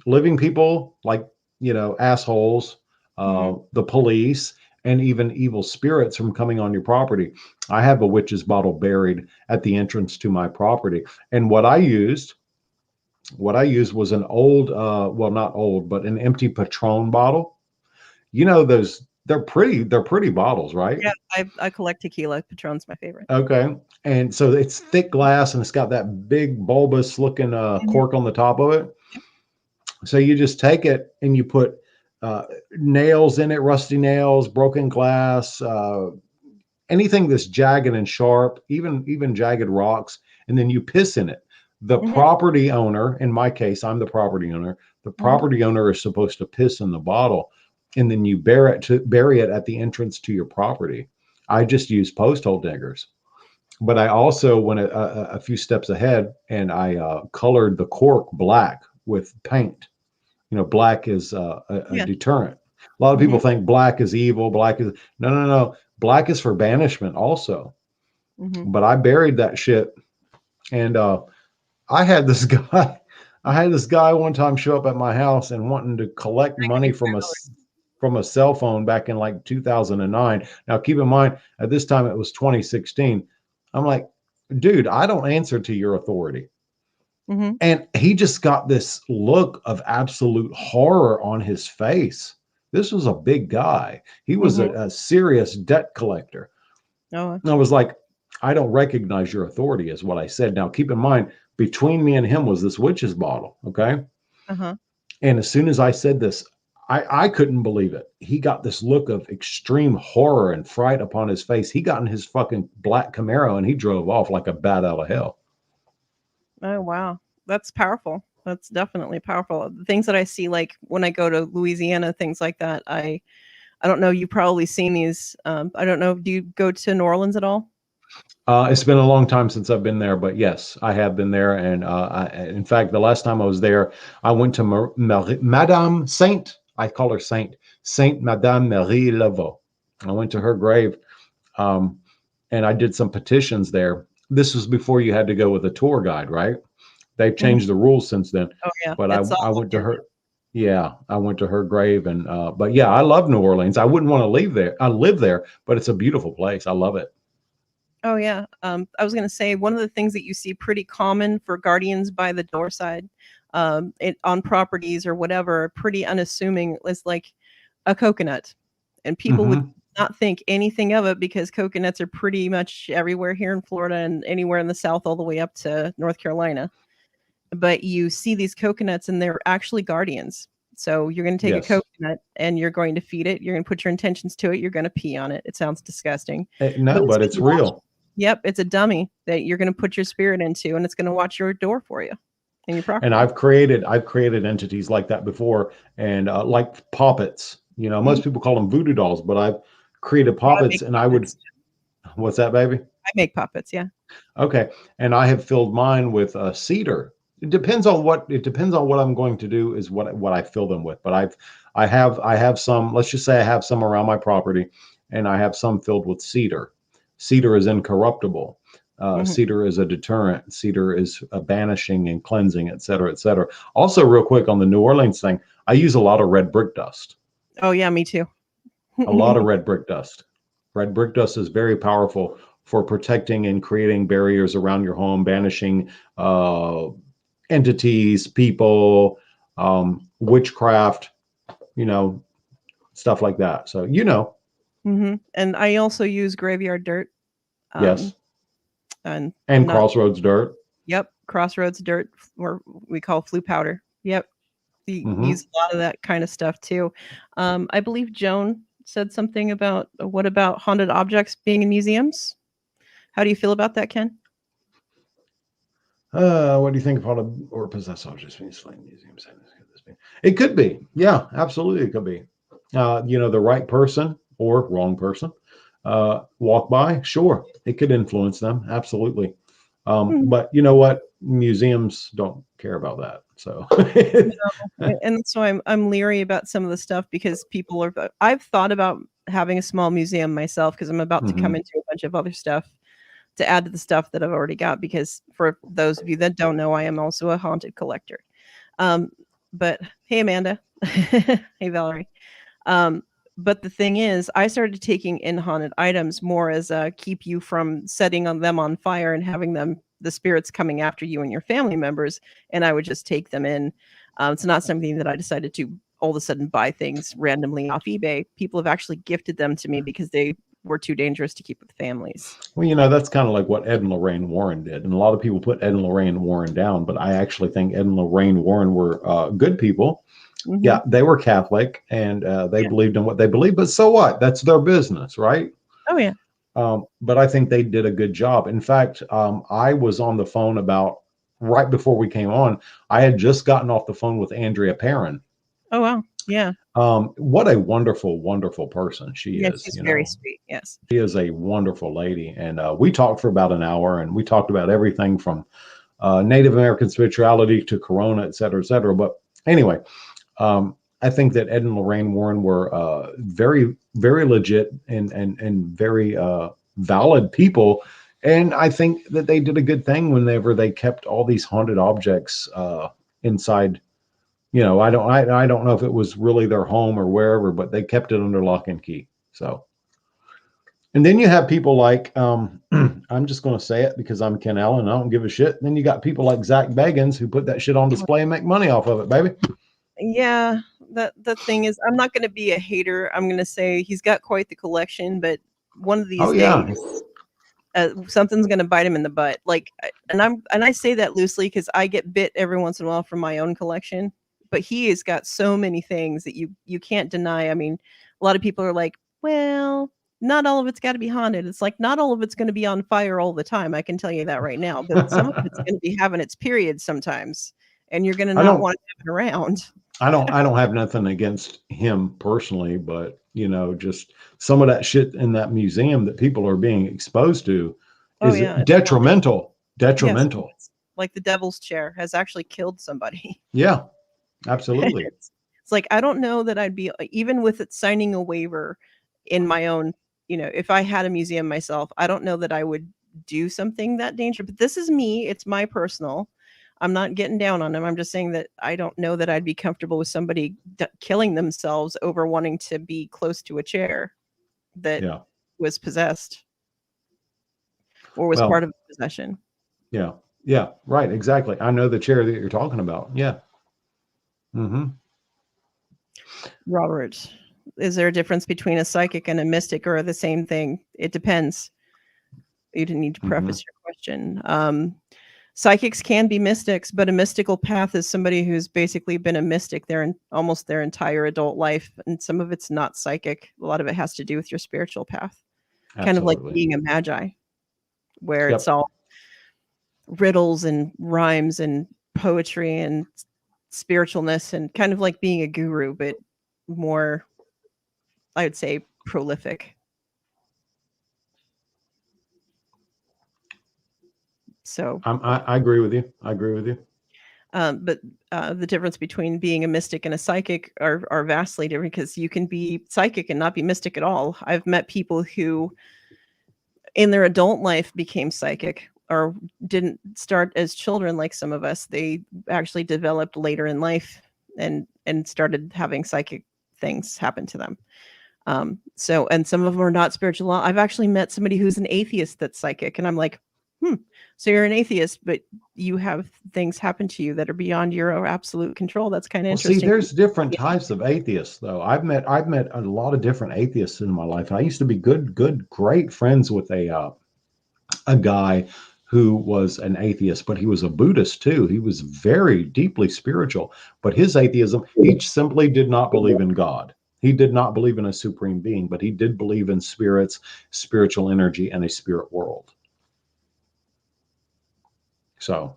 living people like, assholes, the police, and even evil spirits from coming on your property. I have a witch's bottle buried at the entrance to my property. And what I used was an old, well, not old, but an empty Patron bottle. They're pretty bottles, right? Yeah, I collect tequila. Patron's my favorite. Okay. And so it's thick glass and it's got that big bulbous looking cork on the top of it. So you just take it and you put nails in it, rusty nails, broken glass, anything that's jagged and sharp, even jagged rocks, and then you piss in it. The property owner, in my case, I'm the property owner. The property owner is supposed to piss in the bottle, and then you bury it at the entrance to your property. I just use post hole diggers, but I also went a few steps ahead and I colored the cork black with paint. Black is a deterrent. A lot of people think black is evil. Black is no. Black is for banishment also. But I buried that shit, and I had this guy one time show up at my house and wanting to collect money from a cell phone back in like 2009. Now keep in mind, at this time it was 2016. I'm like, dude, I don't answer to your authority. And he just got this look of absolute horror on his face. This was a big guy. He was a serious debt collector. And I was like, I don't recognize your authority, is what I said. Now, keep in mind, between me and him was this witch's bottle. Okay. And as soon as I said this, I couldn't believe it. He got this look of extreme horror and fright upon his face. He got in his fucking black Camaro and he drove off like a bat out of hell. Oh, wow. That's powerful. That's definitely powerful. The things that I see, like when I go to Louisiana, things like that. I don't know. You've probably seen these. I don't know. Do you go to New Orleans at all? It's been a long time since I've been there, but yes, I have been there. And in fact, the last time I was there, I went to Madame Saint. I call her Saint Madame Marie Laveau. I went to her grave, and I did some petitions there. This was before you had to go with a tour guide, right? They've changed the rules since then. Oh yeah, but I went to her. Yeah, I went to her grave, and but yeah, I love New Orleans. I wouldn't want to leave there. I live there, but it's a beautiful place. I love it. Oh yeah. I was gonna say one of the things that you see pretty common for guardians by the door side, on properties or whatever, pretty unassuming, is like a coconut, and people would not think anything of it because coconuts are pretty much everywhere here in Florida and anywhere in the South, all the way up to North Carolina. But you see these coconuts and they're actually guardians. So you're going to take a coconut and you're going to feed it. You're going to put your intentions to it. You're going to pee on it. It sounds disgusting. No, but it's real. Yep. It's a dummy that you're going to put your spirit into, and it's going to watch your door for you and your property. And I've created entities like that before, and like poppets. Most people call them voodoo dolls, but I've created poppets, and I would. What's that, baby? I make puppets. Yeah. Okay. And I have filled mine with Seiðr. It depends on what I'm going to do is what I fill them with. But I have some, let's just say I have some around my property, and I have some filled with Seiðr. Seiðr is incorruptible. Seiðr is a deterrent. Seiðr is a banishing and cleansing, et cetera, et cetera. Also, real quick on the New Orleans thing, I use a lot of red brick dust. Oh yeah, me too. A lot of red brick dust. Red brick dust is very powerful for protecting and creating barriers around your home, banishing entities, people, witchcraft, stuff like that. So, And I also use graveyard dirt. Yes. And crossroads dirt. Yep. Crossroads dirt, or we call flue powder. Yep. We use a lot of that kind of stuff too. I believe Joan said something about what about haunted objects being in museums? How do you feel about that, Ken? What do you think of haunted or possessed objects being slain in museums? It could be. Yeah, absolutely. It could be. The right person or wrong person walk by. Sure. It could influence them. Absolutely. But you know what? Museums don't care about that. So, and that's why I'm leery about some of the stuff, because I've thought about having a small museum myself, because I'm about to come into a bunch of other stuff to add to the stuff that I've already got, because for those of you that don't know, I am also a haunted collector. But hey, Amanda. Hey, Valerie. But the thing is, I started taking in haunted items more as a keep you from setting them on fire and having the spirits coming after you and your family members. And I would just take them in. It's not something that I decided to all of a sudden buy things randomly off eBay. People have actually gifted them to me because they were too dangerous to keep with families. Well, that's kind of like what Ed and Lorraine Warren did. And a lot of people put Ed and Lorraine Warren down, but I actually think Ed and Lorraine Warren were good people. Yeah, they were Catholic, and they believed in what they believed, but so what? That's their business, right? Oh, yeah. But I think they did a good job. In fact, I was on the phone about right before we came on. I had just gotten off the phone with Andrea Perrin. Oh, wow. Yeah. What a wonderful, wonderful person she is. She's very sweet. Yes. She is a wonderful lady. And we talked for about an hour, and we talked about everything from Native American spirituality to Corona, et cetera, et cetera. But anyway, I think that Ed and Lorraine Warren were very, very legit and very valid people. And I think that they did a good thing whenever they kept all these haunted objects inside. I don't know if it was really their home or wherever, but they kept it under lock and key. So, and then you have people like, I'm just going to say it because I'm Ken Allen and I don't give a shit. Then you got people like Zach Bagans who put that shit on display and make money off of it, baby. Yeah, the thing is, I'm not going to be a hater. I'm going to say he's got quite the collection, but one of these days, something's going to bite him in the butt. And I say that loosely because I get bit every once in a while from my own collection. But he has got so many things that you can't deny. I mean, a lot of people are like, well, not all of it's got to be haunted. It's like, not all of it's going to be on fire all the time. I can tell you that right now. But some of it's going to be having its period sometimes, and you're going to not want to have it around. I don't have nothing against him personally, but just some of that shit in that museum that people are being exposed to is detrimental. Detrimental. Yes, like the devil's chair has actually killed somebody. Yeah. Absolutely. It's like, I don't know that I'd be, even with it signing a waiver in my own, if I had a museum myself, I don't know that I would do something that dangerous. But this is me. It's my personal. I'm not getting down on them. I'm just saying that I don't know that I'd be comfortable with somebody killing themselves over wanting to be close to a chair that was possessed or was part of possession. Yeah. Yeah. Right. Exactly. I know the chair that you're talking about. Yeah. Robert, is there a difference between a psychic and a mystic, or the same thing? It depends. You didn't need to preface your question. Psychics can be mystics, but a mystical path is somebody who's basically been a mystic almost their entire adult life, and some of it's not psychic. A lot of it has to do with your spiritual path. Absolutely. Kind of like being a magi, where it's all riddles and rhymes and poetry and spiritualness, and kind of like being a guru, but more, I would say, prolific. So I agree with you. But the difference between being a mystic and a psychic are vastly different, because you can be psychic and not be mystic at all. I've met people who in their adult life became psychic, or didn't start as children like some of us. They actually developed later in life and started having psychic things happen to them. And some of them are not spiritual. I've actually met somebody who's an atheist that's psychic, and I'm like, so you're an atheist, but you have things happen to you that are beyond your absolute control. That's kind of interesting. See, there's different types of atheists, though. I've met a lot of different atheists in my life. I used to be great friends with a guy who was an atheist, but he was a Buddhist too. He was very deeply spiritual, but his atheism, he simply did not believe in God. He did not believe in a supreme being, but he did believe in spirits, spiritual energy, and a spirit world. So.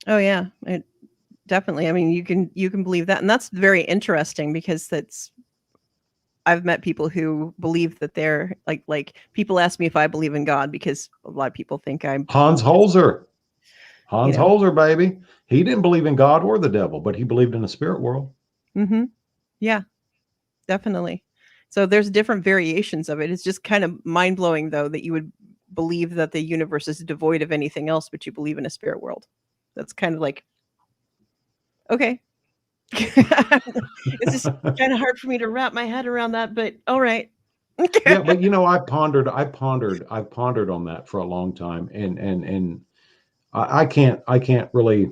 Oh yeah, definitely. I mean, you can believe that, and that's very interesting because I've met people who believe that they're like people ask me if I believe in God because a lot of people think I'm Hans Holzer, you know. Holzer, baby. He didn't believe in God or the devil, but he believed in the spirit world. Mm-hmm. Yeah, definitely. So there's different variations of it. It's just kind of mind blowing though that you would believe that the universe is devoid of anything else, but you believe in a spirit world. That's kind of like, okay. It's just kind of hard for me to wrap my head around that, but all right. Yeah, but I've pondered on that for a long time, and I can't really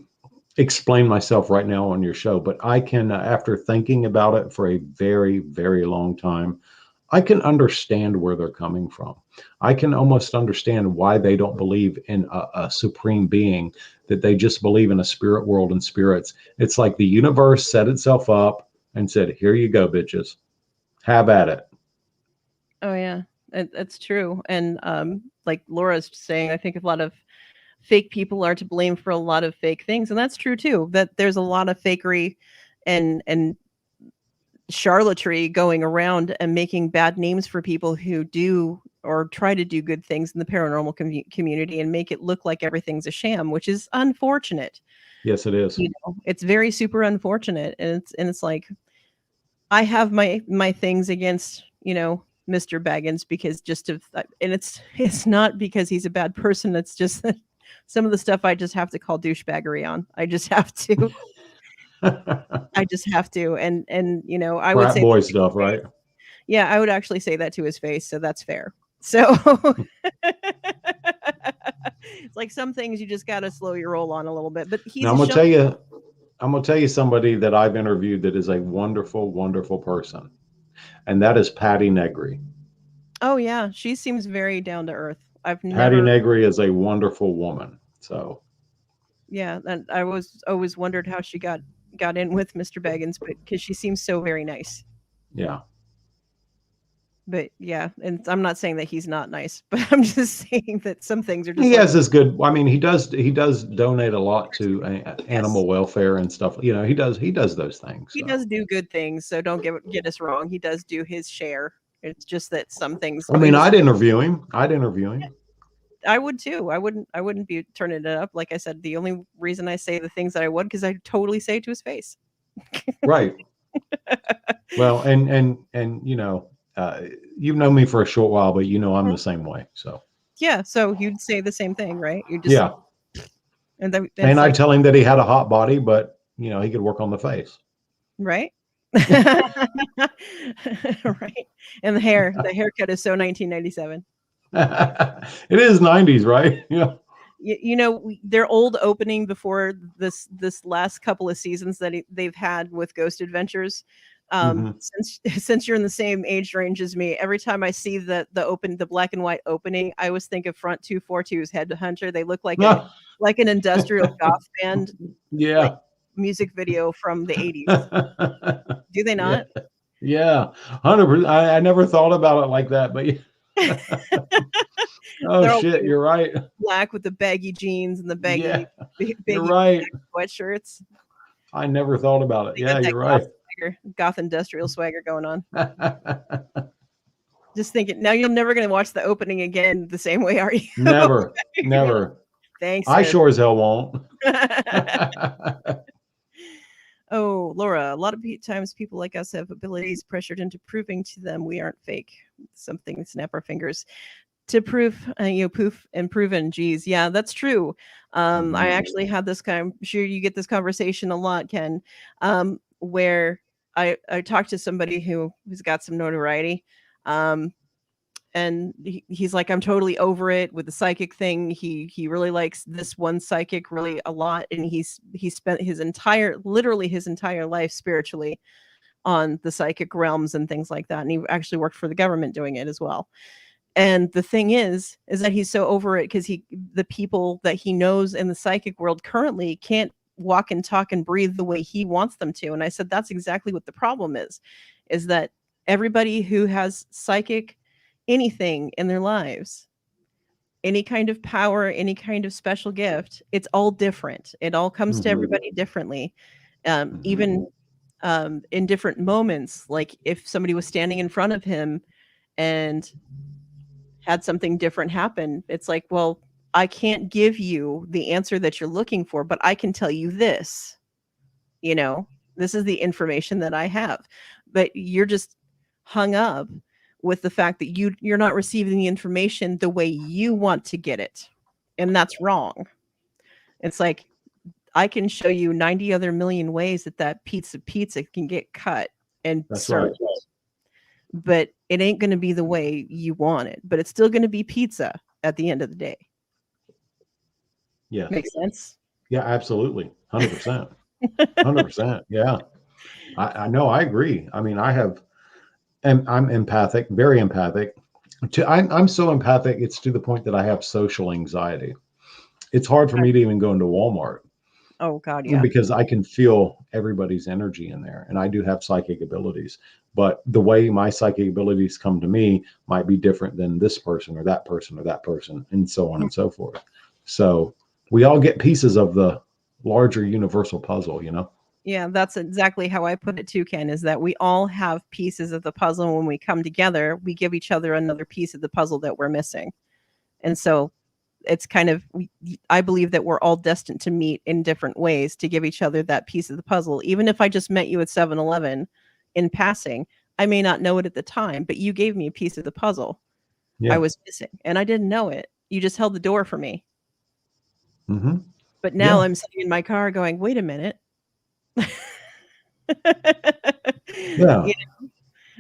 explain myself right now on your show, but I can, after thinking about it for a very, very long time, I can understand where they're coming from. I can almost understand why they don't believe in a supreme being, that they just believe in a spirit world and spirits. It's like the universe set itself up and said, here you go, bitches. Have at it. Oh yeah, that's true. And like Laura's saying, I think a lot of fake people are to blame for a lot of fake things, and that's true too. That there's a lot of fakery and charlatanry going around and making bad names for people who do or try to do good things in the paranormal community and make it look like everything's a sham, which is unfortunate. Yes, it is. It's very super unfortunate, and it's like I have my things against Mr. Baggins because and it's not because he's a bad person. It's just that some of the stuff I just have to call douchebaggery on. I just have to. I just have to. And I would Frat say boy stuff, right? Yeah, I would actually say that to his face, so that's fair. So it's like some things you just got to slow your roll on a little bit. But he's now, I'm gonna tell you somebody that I've interviewed that is a wonderful, wonderful person, and that is Patty Negri. Oh yeah, she seems very down to earth. Patty Negri is a wonderful woman. So yeah, and I always wondered how she got in with Mr. Baggins, but because she seems so very nice. Yeah. But yeah, and I'm not saying that he's not nice, but I'm just saying that some things are just. He has this good. I mean, he does donate a lot to animal welfare and stuff. He does those things. He does do good things, so don't get us wrong. He does do his share. It's just that some things. I mean, I'd interview him. I would too. I wouldn't be turning it up. Like I said, the only reason I say the things that I would, because I totally say it to his face. Right. Well, and you've known me for a short while, but I'm the same way. So yeah, so you'd say the same thing, right? You just yeah. And I'd tell him that he had a hot body, but he could work on the face. Right. Right. And the haircut is so 1997. It is 90s, right? Yeah. Their old opening before this last couple of seasons that they've had with Ghost Adventures. Since you're in the same age range as me, every time I see the black and white opening, I always think of Front 242's Headhunter. They look like an industrial goth band. Yeah. Like, music video from the 80s. Do they not? Yeah. 100%. I never thought about it like that, but oh shit, you're right. Black with the baggy jeans and the baggy you're right. sweatshirts. I never thought about it. Yeah, you're right. Goth industrial swagger going on. Just thinking, now you're never going to watch the opening again the same way, are you? Never. Thanks. I sure as hell won't. Oh, Laura, a lot of times people like us have abilities pressured into proving to them we aren't fake. Something, snap our fingers to prove, poof and proven. Geez. Yeah, that's true. I actually had this I'm sure you get this conversation a lot, Ken, where I talked to somebody who's got some notoriety. And he's like, I'm totally over it with the psychic thing. He really likes this one psychic really a lot. And he spent literally his entire life spiritually on the psychic realms and things like that. And he actually worked for the government doing it as well. And the thing is that he's so over it because the people that he knows in the psychic world currently can't walk and talk and breathe the way he wants them to. And I said, that's exactly what the problem is that everybody who has psychic anything in their lives, any kind of power, any kind of special gift, it's all different. It all comes to everybody differently. Even in different moments, like if somebody was standing in front of him and had something different happen, it's like, well, I can't give you the answer that you're looking for, but I can tell you this, this is the information that I have, but you're just hung up with the fact that you're not receiving the information the way you want to get it. And that's wrong. It's like, I can show you 90 other million ways that pizza can get cut and served. Right. But it ain't going to be the way you want it, but it's still going to be pizza at the end of the day. Yeah. Makes sense? Yeah, absolutely. 100%. 100%. Yeah. I know. I agree. I mean, I'm empathic, very empathic. I'm so empathic. It's to the point that I have social anxiety. It's hard for me to even go into Walmart. Oh God, yeah. Because I can feel everybody's energy in there, and I do have psychic abilities. But the way my psychic abilities come to me might be different than this person or that person or that person, and so on and so forth. So we all get pieces of the larger universal puzzle, Yeah, that's exactly how I put it too, Ken, is that we all have pieces of the puzzle. When we come together, we give each other another piece of the puzzle that we're missing. And so it's kind of, I believe that we're all destined to meet in different ways to give each other that piece of the puzzle. Even if I just met you at 7-Eleven in passing, I may not know it at the time, but you gave me a piece of the puzzle I was missing, and I didn't know it. You just held the door for me. But now I'm sitting in my car going, wait a minute. Yeah.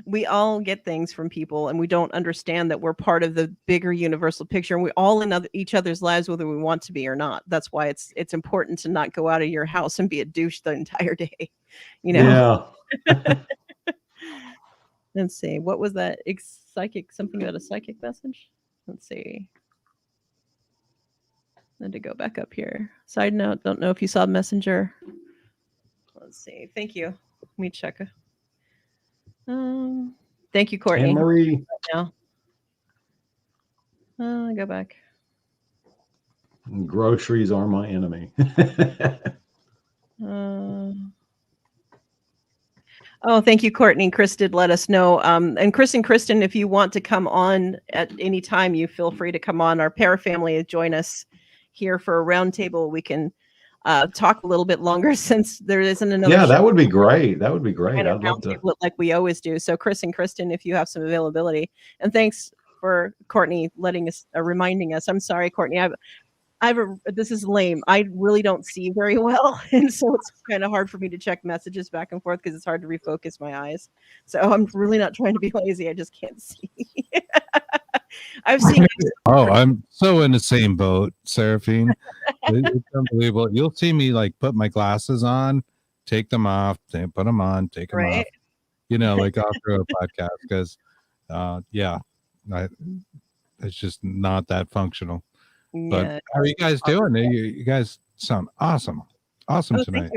We all get things from people, and we don't understand that we're part of the bigger universal picture, and we're all in each other's lives, whether we want to be or not. That's why it's important to not go out of your house and be a douche the entire day. Yeah. Let's see. What was that? Psychic, something about a psychic message? Let's see. I had to go back up here. Side note, don't know if you saw Messenger. Let's see. Thank you. Let me check. Thank you, Courtney. Anne Marie. Right now. Go back. Groceries are my enemy. Oh, thank you, Courtney. Chris did let us know. And Chris and Kristen, if you want to come on at any time, you feel free to come on. Our parafamily join us here for a roundtable. We can talk a little bit longer since there isn't another. Yeah, that would be great. That would be great. I'd love to, like we always do. So Chris and Kristen, if you have some availability, and thanks for Courtney letting us, reminding us. I'm sorry, Courtney. This is lame. I really don't see very well, and so it's kind of hard for me to check messages back and forth because it's hard to refocus my eyes. So I'm really not trying to be lazy. I just can't see. I've seen. Oh, I'm so in the same boat, Saraphine. It's unbelievable. You'll see me like put my glasses on, take them off, put them on, take them off. Like after a podcast, because it's just not that functional. But how are you guys doing? You guys sound awesome tonight.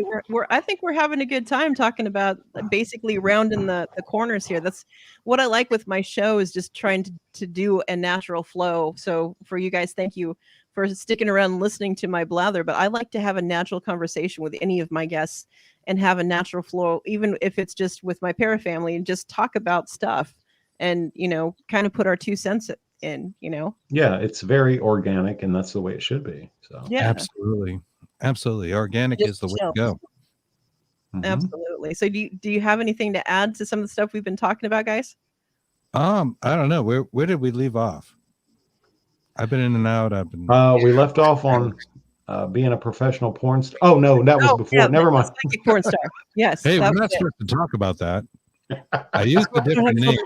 I think we're having a good time talking about basically rounding the corners here. That's what I like with my show, is just trying to do a natural flow. So for you guys, thank you for sticking around and listening to my blather. But I like to have a natural conversation with any of my guests and have a natural flow, even if it's just with my parafamily, and just talk about stuff and, kind of put our 2 cents in. Yeah, it's very organic, and that's the way it should be. So yeah, absolutely organic is the way to go. Absolutely. So do you have anything to add to some of the stuff we've been talking about, guys? I don't know, where did we leave off? I've been in and out. We left off on being a professional porn star. Oh no, that was before. Yeah, never mind. Psychic porn star. Yes. Hey, we're not supposed to talk about that. I used a different name.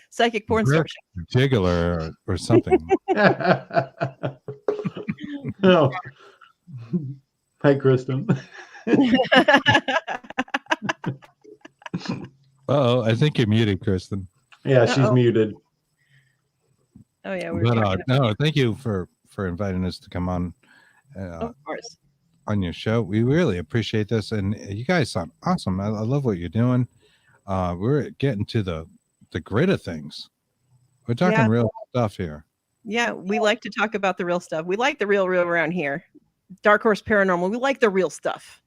Psychic porn star. Jiggler or something. No. Hi, Kristen. I think you're muted, Kristen. Yeah, she's muted. Oh yeah, no, thank you for inviting us to come on. Of course. On your show, we really appreciate this, and you guys sound awesome. I love what you're doing. We're getting to the grit of things. We're talking real stuff here. Yeah, we like to talk about the real stuff. We like the real around here. Dark Horse Paranormal. We like the real stuff.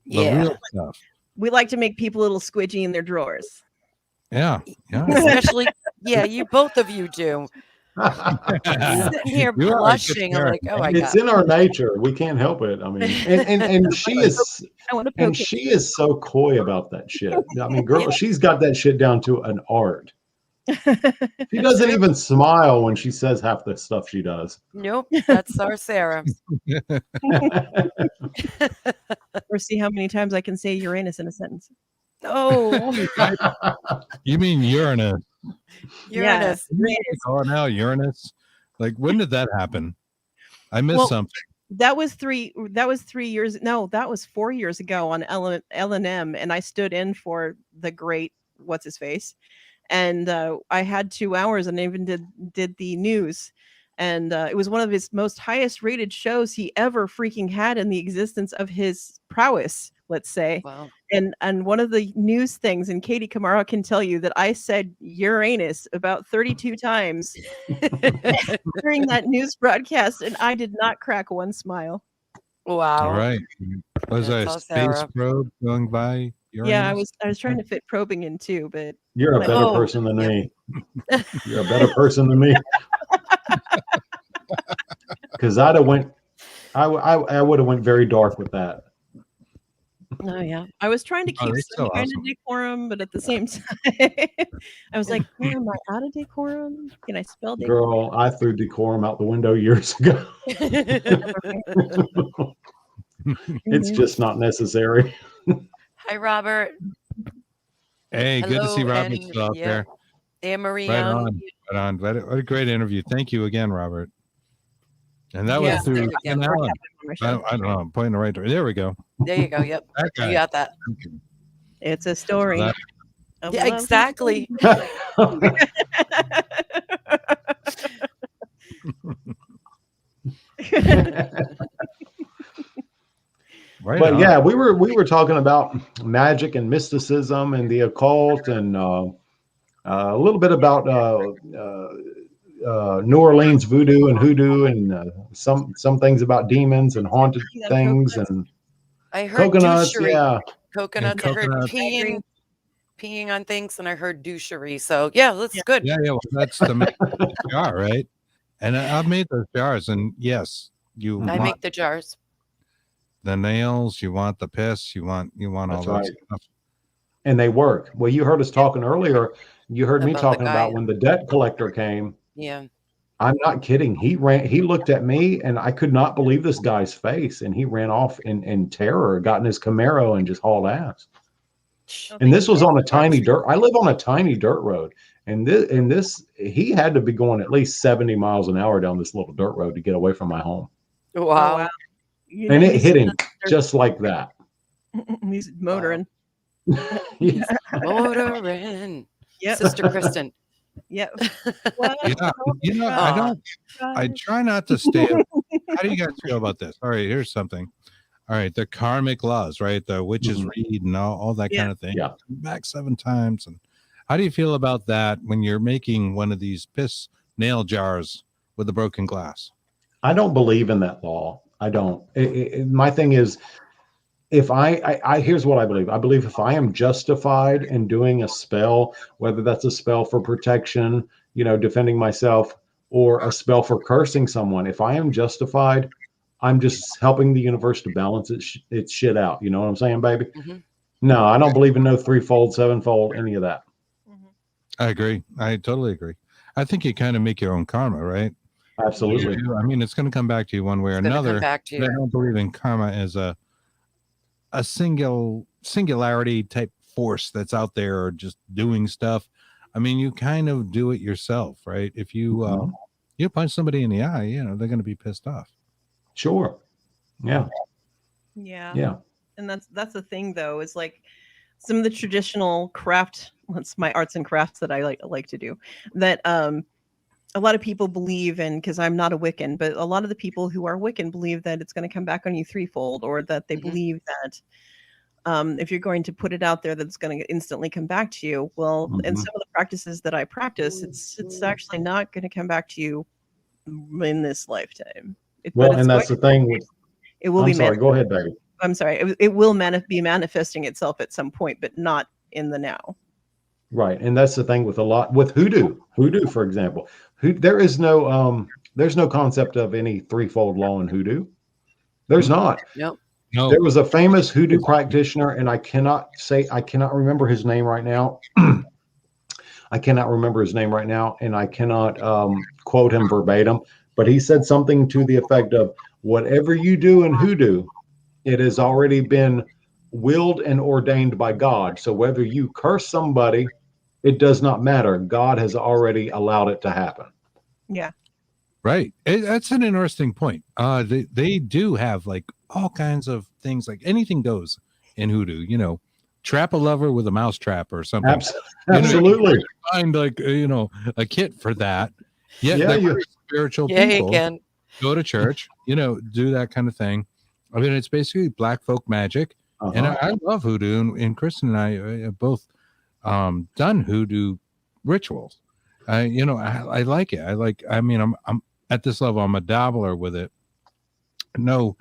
The real stuff. We like to make people a little squidgy in their drawers. Yeah. Especially, you both of you do. Sitting here blushing, I'm like, oh my god, it's in our nature. We can't help it. I mean, and she is, and she is so coy about that shit. I mean, girl, she's got that shit down to an art. She doesn't even smile when she says half the stuff she does. Nope, that's our Sarah. Or see how many times I can say Uranus in a sentence. Oh, you mean Uranus? Uranus. Oh, now Uranus. Like, when did that happen? I missed something. That was 3 years. No, that was 4 years ago on L&M, and I stood in for the great what's his face, and I had 2 hours, and I even did the news, and it was one of his most highest rated shows he ever freaking had in the existence of his prowess, let's say. Wow. And one of the news things, and Katie Kamara can tell you that I said Uranus about 32 times during that news broadcast, and I did not crack one smile. Wow. All right. Was a space probe going by Uranus? Yeah, I was trying to fit probing in too, but you're a better person than me. You're a better person than me. Because I would have went very dark with that. Oh yeah, I was trying to keep some kind of decorum, but at the same time, I was like, "Man, am I out of decorum? Can I spell decorum?" Girl, I threw decorum out the window years ago. It's just not necessary. Hi, Robert. Hey, good to see Robert still out there. Anne-Marie. Right on. What a great interview. Thank you again, Robert. And that was through Alan. I don't know. I'm pointing the right direction. There we go. There you go. Yep. You got that. It's a story. Yeah, exactly. But yeah, we were talking about magic and mysticism and the occult, and a little bit about New Orleans voodoo and hoodoo, and some things about demons and haunted things, and I heard coconuts. douchery. Yeah, coconuts. I heard peeing on things, and I heard douchery. So yeah, that's good. Yeah. Well, that's the jar, right? And I've made those jars, and yes, I make the jars. The nails, you want the piss, you want all that stuff. And they work. Well, you heard us talking earlier. You heard me talking about when the debt collector came. Yeah. I'm not kidding. He looked at me, and I could not believe this guy's face. And he ran off in terror, got in his Camaro and just hauled ass. And this was on a tiny I live on a tiny dirt road. And this, he had to be going at least 70 miles an hour down this little dirt road to get away from my home. Wow. And it hit him just like that. He's motoring. Yeah. Motoring. Yep. Sister Kristen. Yep. Yeah. I try not to stay. How do you guys feel about this? All right, here's something. All right, the karmic laws, right? The witches read and all that kind of thing. Yeah. Back 7 times. And how do you feel about that when you're making one of these piss nail jars with the broken glass? I don't believe in that law. I don't. My thing is, if here's what I believe. I believe if I am justified in doing a spell, whether that's a spell for protection, defending myself, or a spell for cursing someone, if I am justified, I'm just helping the universe to balance its shit out. You know what I'm saying, baby? Mm-hmm. No, I don't believe in no 3-fold, 7-fold, any of that. I agree. I totally agree. I think you kind of make your own karma, right? Absolutely. I mean, it's going to come back to you one way or another. Back to you. I don't believe in karma as a singularity type force that's out there or just doing stuff. I mean, you kind of do it yourself, right? If you you punch somebody in the eye, they're going to be pissed off. Sure. Yeah. Yeah. Yeah. And that's the thing, though, is like some of the traditional craft that's my arts and crafts that I like to do, that a lot of people believe in, because I'm not a Wiccan, but a lot of the people who are Wiccan believe that it's going to come back on you threefold, or that they believe that if you're going to put it out there, that it's going to instantly come back to you. Well, and some of the practices that I practice, it's actually not going to come back to you in this lifetime. And that's the thing. It will be. Sorry, go ahead, baby. I'm sorry. It will be manifesting itself at some point, but not in the now. Right, and that's the thing with Hoodoo. Hoodoo, for example, there's no concept of any threefold law in Hoodoo. There's not. Nope. No. There was a famous Hoodoo practitioner, and I cannot remember his name right now. I cannot remember his name right now, and I cannot quote him verbatim, but he said something to the effect of, whatever you do in Hoodoo, it has already been willed and ordained by God. So whether you curse somebody, it does not matter. God has already allowed it to happen. Yeah. Right. That's an interesting point. They do have like all kinds of things, like anything goes in Hoodoo, trap a lover with a mouse trap or something. Absolutely. You find like, a kit for that. Yeah. Spiritual Yeah, people again. go to church, do that kind of thing. I mean, it's basically black folk magic. And I love Hoodoo, and Kristen and I have both done Hoodoo rituals. I like it. I'm at this level, I'm a dabbler with it. No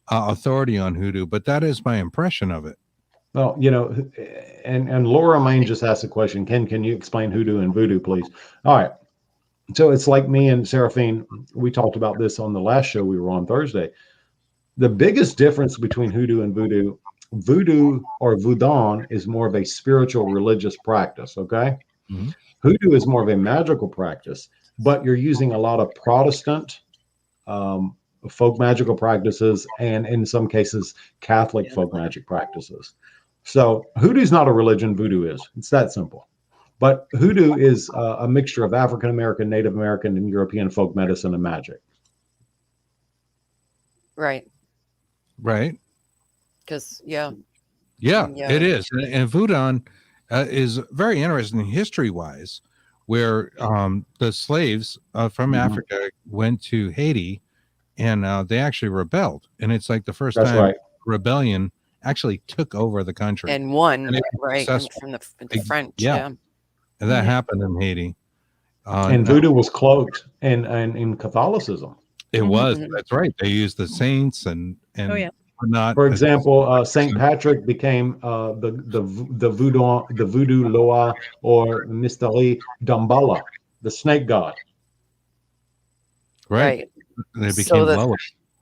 authority on Hoodoo, but that is my impression of it. Well, and Laura Main just asked a question. Can you explain Hoodoo and Voodoo, please? All right. So it's like me and Saraphine, we talked about this on the last show we were on Thursday. The biggest difference between Hoodoo and Voodoo or Voodoo is more of a spiritual religious practice, okay? Hoodoo is more of a magical practice, but you're using a lot of Protestant folk magical practices, and in some cases, Catholic folk magic practices. So Hoodoo's not a religion, Voodoo is. It's that simple. But Hoodoo is a mixture of African American, Native American, and European folk medicine and magic. Right. Right. Because, Yeah, it is. And Voodoo is very interesting history-wise, where the slaves from Africa went to Haiti, and they actually rebelled. And it's like the first time rebellion actually took over the country. And won, right, from the French. Yeah. And that happened in Haiti. And Voodoo was cloaked in Catholicism. It was. That's right. They used the saints and whatnot. For example, Saint Patrick became the Voodoo Loa or Mystery Damballa, the snake god. Right. They became Loa.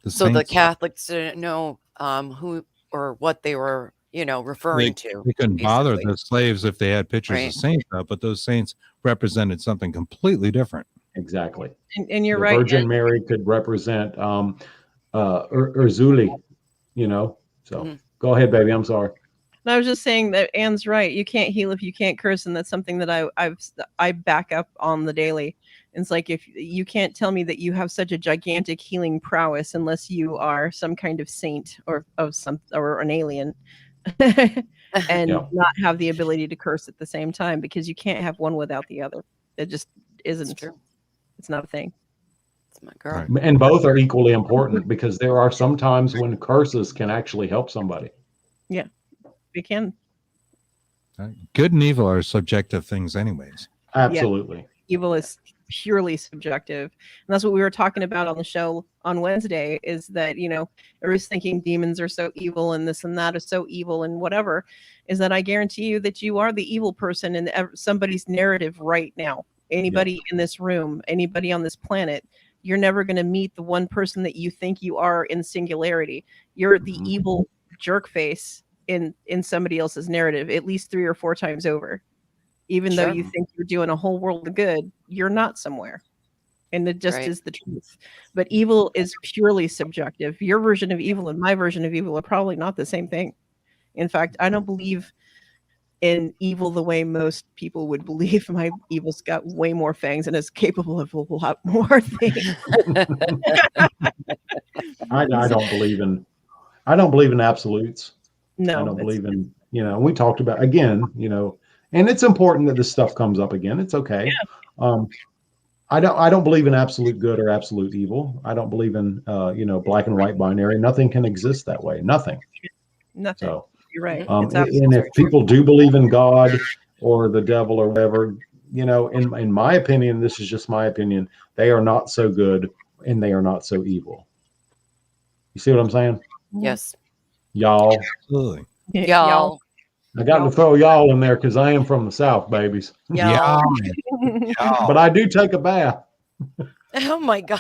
So the Catholics didn't know who or what they were, referring to. They couldn't bother the slaves if they had pictures of saints up, but those saints represented something completely different. Exactly. And you're right. Virgin Mary could represent Urzuli, So go ahead, baby. I'm sorry. And I was just saying that Anne's right. You can't heal if you can't curse, and that's something that I back up on the daily. It's like, if you can't tell me that you have such a gigantic healing prowess unless you are some kind of saint or an alien, and not have the ability to curse at the same time, because you can't have one without the other. It just isn't true. It's not a thing. It's my girl. Right. And both are equally important, because there are some times when curses can actually help somebody. Yeah, they can. Good and evil are subjective things anyways. Absolutely. Yeah. Evil is purely subjective. And that's what we were talking about on the show on Wednesday, is that, everybody's thinking demons are so evil and this and that is so evil and whatever, is that I guarantee you that you are the evil person in somebody's narrative right now. Anybody in this room, anybody on this planet, you're never going to meet the one person that you think you are in singularity. You're the evil jerk face in somebody else's narrative at least 3 or 4 times over. Even though you think you're doing a whole world of good, you're not somewhere. And it just is the truth. But evil is purely subjective. Your version of evil and my version of evil are probably not the same thing. In fact, I don't believe in evil the way most people would believe. My evil's got way more fangs and is capable of a lot more things. I don't believe in absolutes. No, I don't believe in, we talked about, again, And it's important that this stuff comes up again. It's okay. Yeah. I don't believe in absolute good or absolute evil. I don't believe in black and white binary. Nothing can exist that way. Nothing. So you're right. And if people do believe in God or the devil or whatever, in my opinion, this is just my opinion, they are not so good and they are not so evil. You see what I'm saying? Yes. Y'all. Absolutely. Y'all. I got to throw y'all in there because I am from the South, babies. Y'all. But I do take a bath. Oh my God.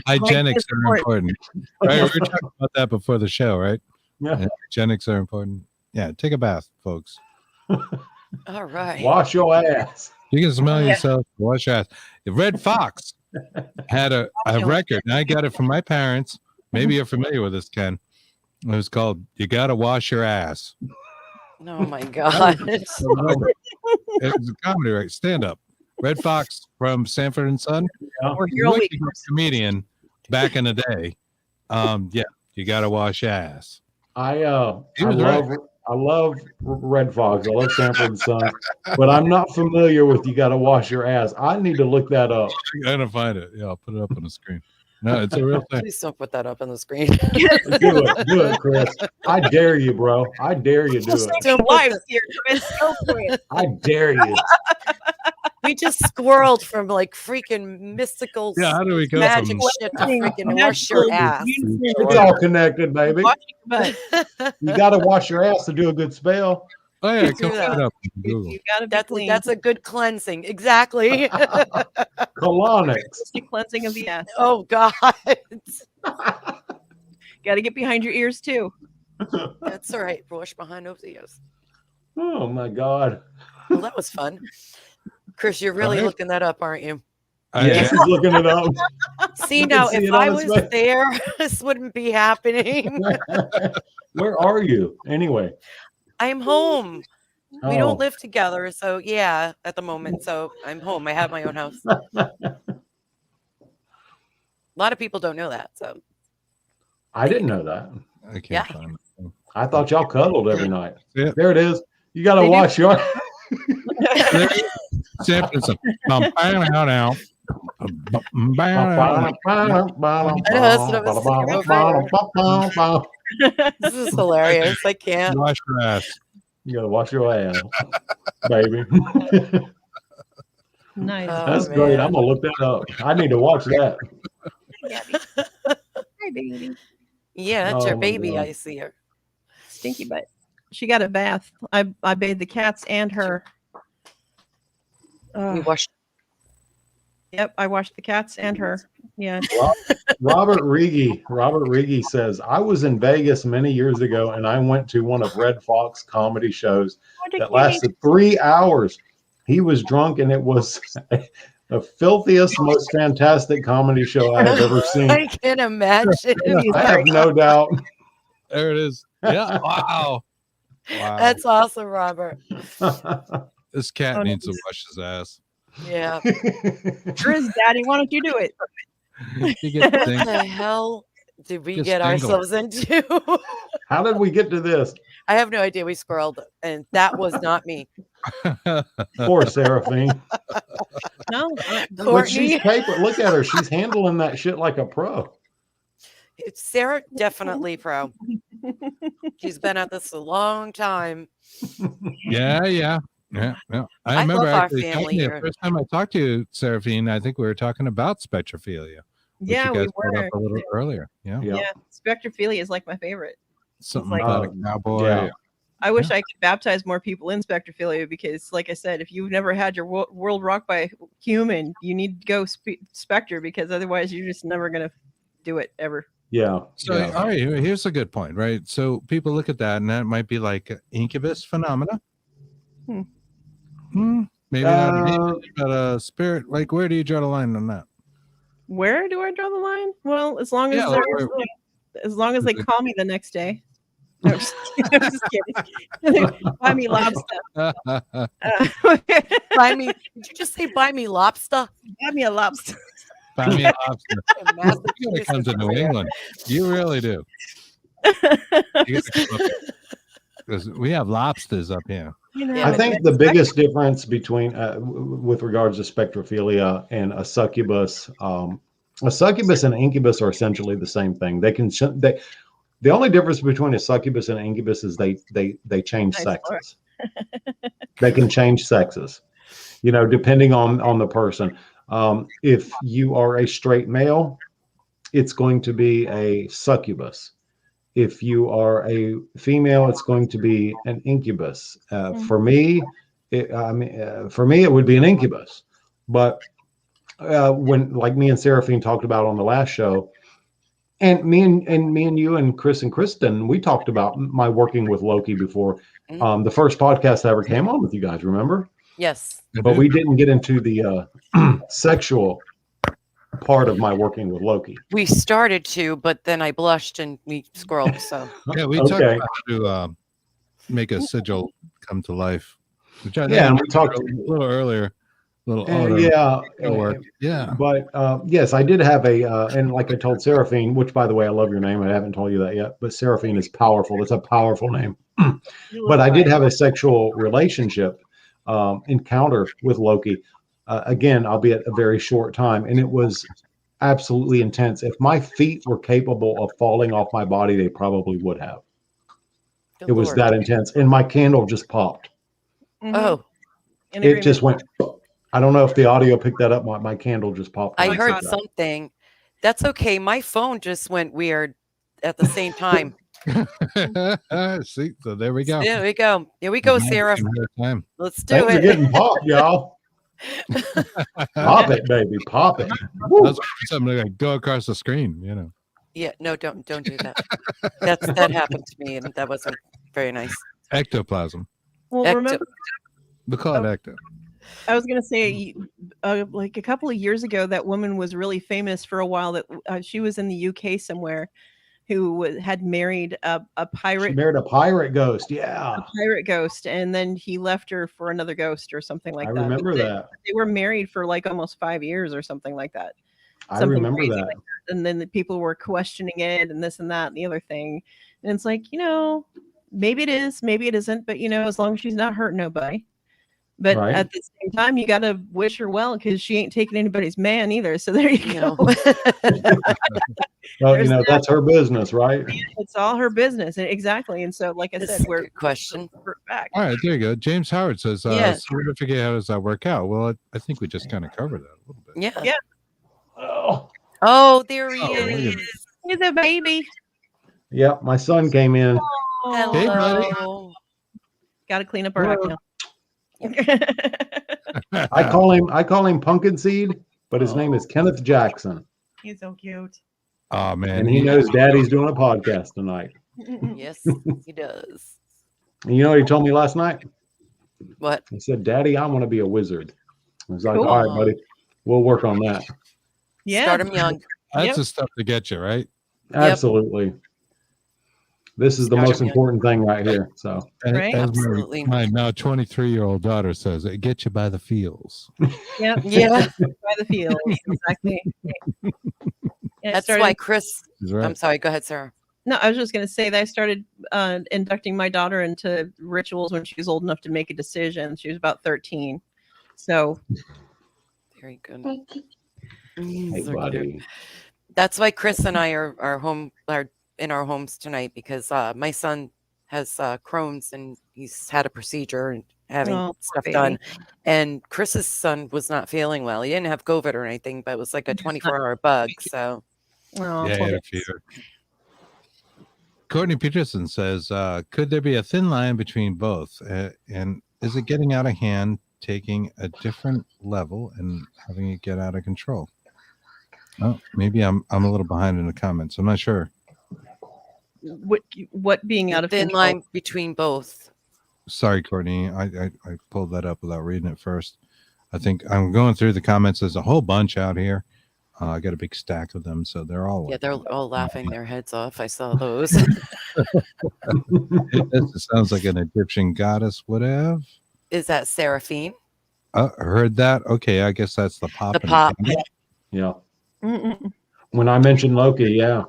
Hygienics are important. Right? We were talking about that before the show, right? Yeah. Hygienics are important. Yeah, take a bath, folks. All right. Wash your ass. You can smell yourself, wash your ass. The Red Fox had a record, and I got it from my parents. Maybe you're familiar with this, Ken. It was called "You Gotta Wash Your Ass." Oh my God. It was a comedy, right? Stand up. Red Fox from Sanford and Son. Or Hurley. Comedian back in the day. Yeah, you gotta wash your ass. I love Red Fox. I love Sanford and Son, but I'm not familiar with "You Gotta Wash Your Ass." I need to look that up. I'm gonna find it. Yeah, I'll put it up on the screen. No, it's a real thing. Please don't put that up on the screen. Do it, Chris. I dare you, bro. I dare you do it. Don't Lives here, Chris. Go for it. I dare you. We just squirreled from like freaking mystical Yeah, how do we go magic from shit to freaking wash your ass. It's all connected, baby. You got to wash your ass to do a good spell. Oh yeah, do come that. it up on Google. You gotta be clean. That's a good cleansing. Exactly. Colonics. The cleansing of the ass. Oh God. Got to get behind your ears too. That's all right. Wash behind those ears. Oh my God. Well, that was fun. Chris, you're really Right? looking that up, aren't you? Yeah, she's looking it up. See now, see if it I on was his face. there, this wouldn't be happening. Where are you anyway? I'm home. We Oh. don't live together, so yeah, at the moment. So I'm home. I have my own house. A lot of people don't know that. So I didn't know that. I can't Yeah. find it. I thought y'all cuddled every night. Yeah. There it is. You got to They do. wash your. Sanford and Son. this is hilarious. I can't. Wash your ass. You got to wash your ass, baby. Nice. That's great. I'm gonna look that up. I need to watch that. Hi, baby. Yeah, that's Oh, your my baby. God. I see her. Stinky butt. She got a bath. I bathed the cats and her. We washed. Yep, I washed the cats and her. Yeah. Robert Riggy says, I was in Vegas many years ago and I went to one of Red Fox comedy shows that lasted 3 hours. He was drunk and it was the filthiest, most fantastic comedy show I have ever seen. I can imagine. I have no doubt. There it is. Yeah. Wow. Wow. That's awesome, Robert. This cat needs to wash his ass. Yeah. Driz, Daddy, why don't you do it? You get the What thing. the hell did we Just get dangle it. ourselves into? How did we get to this? I have no idea. We squirreled, and that was not me. Poor Seraphine. No. But she's Courtney, paper. Look at her. She's handling that shit like a pro. Sarah, definitely pro. She's been at this a long time. Yeah. I I remember love our actually family talking to you, here. the first time I talked to you, Seraphine, I think we were talking about spectrophilia. Which Yeah, you we guys brought were. up a little earlier. Yeah. Yeah. Spectrophilia is like my favorite. Something like- about a cowboy. Yeah. I wish I could baptize more people in spectrophilia because, like I said, if you've never had your world rocked by a human, you need to go spectre because otherwise you're just never going to do it ever. Yeah. So, yeah. all right, here's a good point, right? So people look at that and that might be like incubus phenomena. Maybe not, but a spirit. Like, where do you draw the line on that? Where do I draw the line? Well, as long as Yeah, as long as they call me the next day. No, I'm just kidding. Buy me lobster. Buy me. Did you just say buy me lobster? Buy me a lobster. Buy me a lobster. You gotta come to New England. You really do. You gotta come up here. Because we have lobsters up here. I think the biggest difference between, with regards to spectrophilia and a succubus and an incubus are essentially the same thing. The only difference between a succubus and an incubus is they change sexes. They can change sexes, depending on the person. If you are a straight male, it's going to be a succubus. If you are a female, it's going to be an incubus. For me, it would be an incubus. But when, like me and Saraphine talked about on the last show, and me and you and Chris and Kristen, we talked about my working with Loki before. The first podcast I ever came on with you guys, remember? Yes. But we didn't get into the sexual part of my working with Loki. We started to, but then I blushed and we scrolled. So yeah, we talked about how to make a sigil come to life. Which I think and we talked a little earlier. But yes, I did have and like I told Saraphine, which by the way, I love your name. I haven't told you that yet, but Saraphine is powerful. It's a powerful name. But I did have a sexual relationship encounter with Loki. Again, albeit a very short time, and it was absolutely intense. If my feet were capable of falling off my body, they probably would have. It was that intense, and my candle just popped. Oh, it just went. I don't know if the audio picked that up. My candle just popped. I heard something. That's okay. My phone just went weird at the same time. See, so there we go. There we go. Here we go, Sarah. Let's do Thanks it. for getting popped, y'all. Pop it, baby, pop it. That's something like go across the screen, Yeah, no, don't do that. That happened to me, and that wasn't very nice. Ectoplasm. Well, remember, we call it ecto. I was gonna say, like a couple of years ago, that woman was really famous for a while. That she was in the UK somewhere, who had married a pirate. She married a pirate ghost, yeah. A pirate ghost, and then he left her for another ghost or something like that. I remember that. They were married for like almost 5 years or something like that. I remember that. Like that. And then the people were questioning it and this and that and the other thing. And it's like, maybe it is, maybe it isn't, but as long as she's not hurting nobody. But at the same time, you got to wish her well because she ain't taking anybody's man either. So there you go. Well, that's her business, right? It's all her business. Exactly. And so, like I said, we're question back. All right, there you go. James Howard says, certificate, how does that work out? Well, I think we just kind of covered that a little bit. Yeah. There he is. He's a baby. Yeah, my son came in. Hello. Hey, buddy. Got to clean up our house now. I call him Pumpkin Seed, but his name is Kenneth Jackson. He's so cute. Oh man, and he knows Daddy's doing a podcast tonight. Yes, he does. And you know what he told me last night? What? He said, "Daddy, I want to be a wizard." I was like, "All right, buddy, we'll work on that." Yeah, start him young. That's the stuff to get you right. Absolutely. This is the most important thing right here. So, absolutely. My now 23-year-old daughter says, "It gets you by the feels." Yeah, by the feels, exactly. That's why Chris. Right. I'm sorry. Go ahead, Sarah. No, I was just going to say that I started inducting my daughter into rituals when she was old enough to make a decision. She was about 13. So, very good. Hey, buddy. That's why Chris and I are in our homes tonight because my son has Crohn's and he's had a procedure and having stuff done. And Chris's son was not feeling well. He didn't have COVID or anything, but it was like a 24-hour bug. So, Courtney Peterson says, could there be a thin line between both? And is it getting out of hand, taking a different level and having it get out of control? Oh, maybe I'm a little behind in the comments. I'm not sure. What being out of thin control? Line between both? Sorry, Courtney. I pulled that up without reading it first. I think I'm going through the comments. There's a whole bunch out here. I got a big stack of them, so they're all they're all laughing their heads off. I saw those. It sounds like an Egyptian goddess would have. Is that Saraphine? Heard that. Okay, I guess that's the pop. The pop. Yeah. When I mentioned Loki, yeah.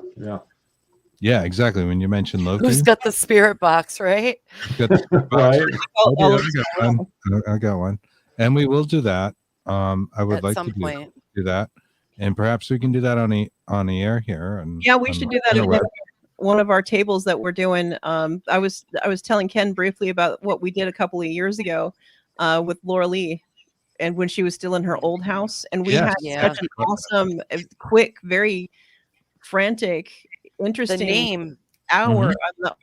Yeah, exactly. When you mentioned Loki, Who's got the spirit box, right? got the box. Right. I got one, and we will do that. I would At like some to point. do that, and perhaps we can do that on the air here. And Yeah, we should do that at one of our tables that we're doing. I was telling Ken briefly about what we did a couple of years ago with Laura Lee, and when she was still in her old house, and we had such an awesome, quick, very frantic, interesting The name. hour.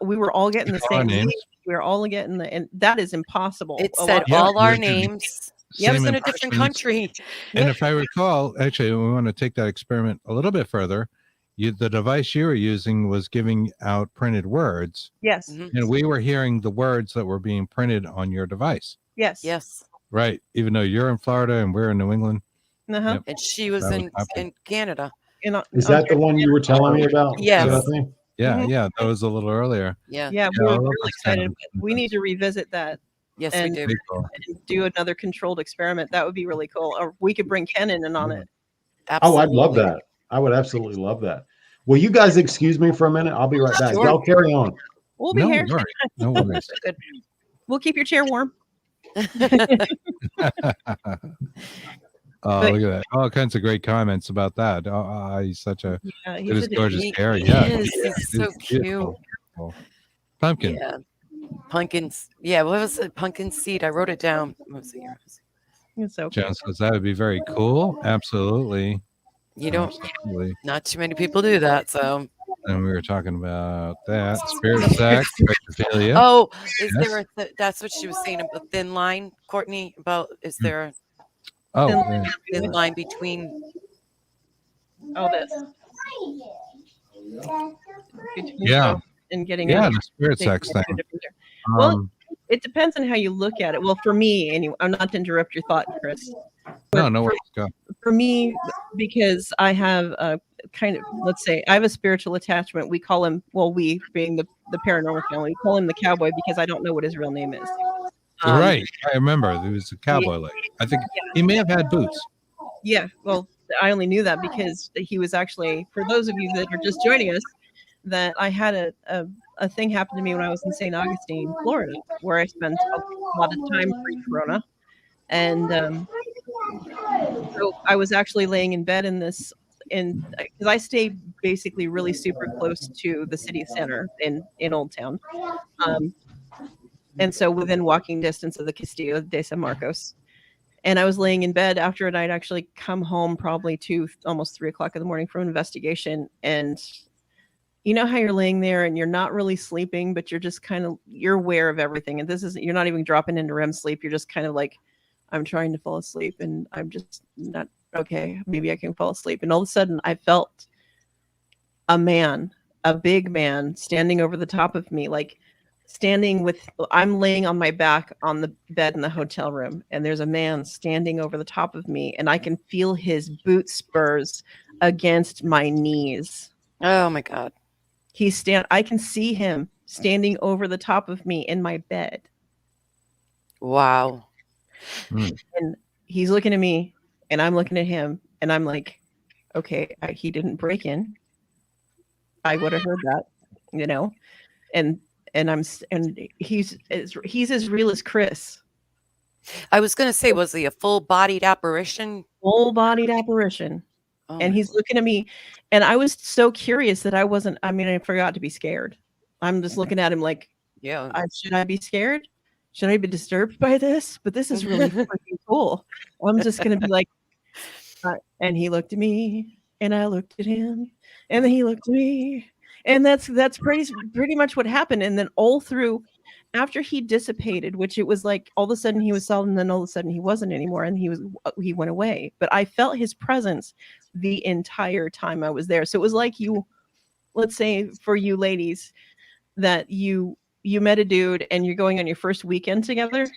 We were all getting the same names. We were all getting and that is impossible. It said all our names. It was in a different country. And if I recall, actually, we want to take that experiment a little bit further. The device you were using was giving out printed words. Yes. And we were hearing the words that were being printed on your device. Yes. Yes. Right. Even though you're in Florida and we're in New England. Uh-huh. Yep. And she was in Canada. Is that the one you were telling me about? Yes. Yeah, yeah. That was a little earlier. Yeah, we were really excited. We need to revisit that. Yes, and, we do. And do another controlled experiment. That would be really cool. Or we could bring Ken in on it. Absolutely. Oh, I'd love that. I would absolutely love that. Will you guys excuse me for a minute? I'll be right back. Sure. Y'all carry on. We'll be here. No worries. Good. We'll keep your chair warm. Oh, look at that. All kinds of great comments about that. He's such a he's gorgeous hair. Yeah, he's so cute. Beautiful. Pumpkin. Yeah. Pumpkins. Yeah, what was it? Pumpkin seed. I wrote it down. What was it? It's so John says that would be very cool. Absolutely. You don't. Not too many people do that. So. And we were talking about that spirit sex, pedophilia. Oh, is there? That's what she was saying about thin line, Courtney. About is there? Thin line between. This. Yeah. And getting the spirit sex thing. Well, it depends on how you look at it. Well, for me, anyway, I'm not to interrupt your thought, Chris. No worries. Go. For me, because I have a kind of, let's say, I have a spiritual attachment. We call him, well, we being the paranormal family, we call him the cowboy because I don't know what his real name is. Right. I remember there was a cowboy like. I think he may have had boots. Yeah. Well, I only knew that because he was actually, for those of you that are just joining us, that I had a thing happen to me when I was in St. Augustine, Florida, where I spent a lot of time pre-corona. And so I was actually laying in bed because I stay basically really super close to the city center in Old Town. And so within walking distance of the Castillo de San Marcos. And I was laying in bed after I'd actually come home probably almost 3 o'clock in the morning from an investigation. And you know how you're laying there and you're not really sleeping, but you're just you're aware of everything. And you're not even dropping into REM sleep. You're just kind of like, I'm trying to fall asleep and I'm just not okay. Maybe I can fall asleep. And all of a sudden I felt a big man standing over the top of me, like I'm laying on my back on the bed in the hotel room. And there's a man standing over the top of me and I can feel his boot spurs against my knees. Oh my God. I can see him standing over the top of me in my bed. Wow. And he's looking at me and I'm looking at him and I'm like, okay, he didn't break in. I would have heard that, and he's as real as Chris. I was going to say, was he a full-bodied apparition? Full-bodied apparition. Oh, and he's looking at me and I was so curious that I forgot to be scared. I'm just looking at him like, should I be scared? Should I be disturbed by this? But this is really freaking cool. I'm just going to be like, and he looked at me and I looked at him and then he looked at me. And that's pretty much what happened. And then all through, after he dissipated, which it was like all of a sudden he was solid and then all of a sudden he wasn't anymore and he went away. But I felt his presence the entire time I was there. So it was like let's say for you ladies that you met a dude and you're going on your first weekend together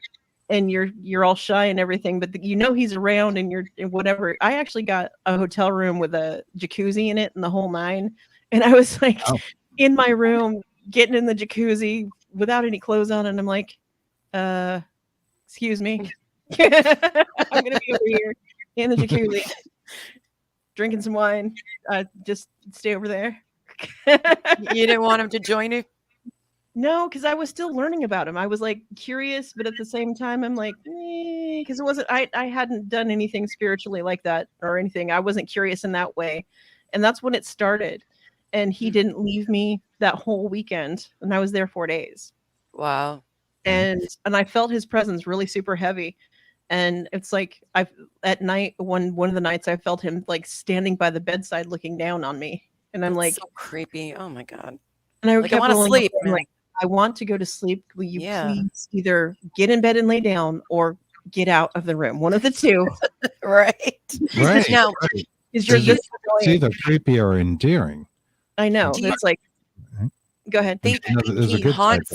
and you're all shy and everything, but he's around and you're whatever. I actually got a hotel room with a jacuzzi in it and the whole nine. And I was like in my room getting in the jacuzzi without any clothes on. And I'm like, excuse me. I'm going to be over here in the jacuzzi drinking some wine. Just stay over there. You didn't want him to join you? No, because I was still learning about him. I was like curious, but at the same time, I'm like, because it wasn't, I hadn't done anything spiritually like that or anything. I wasn't curious in that way. And that's when it started. And he didn't leave me that whole weekend. And I was there 4 days. Wow. And I felt his presence really super heavy. And it's like at night, one of the nights I felt him like standing by the bedside looking down on me. And I'm That's like, so creepy. Oh my God. and I Like, I kept want to rolling sleep. over, I'm like, I want to go to sleep. Will you please either get in bed and lay down or get out of the room? One of the two. Right. Right. Now, Is your it's either creepy or endearing. I know. Do you- It's like, go ahead. think There's a he good side haunts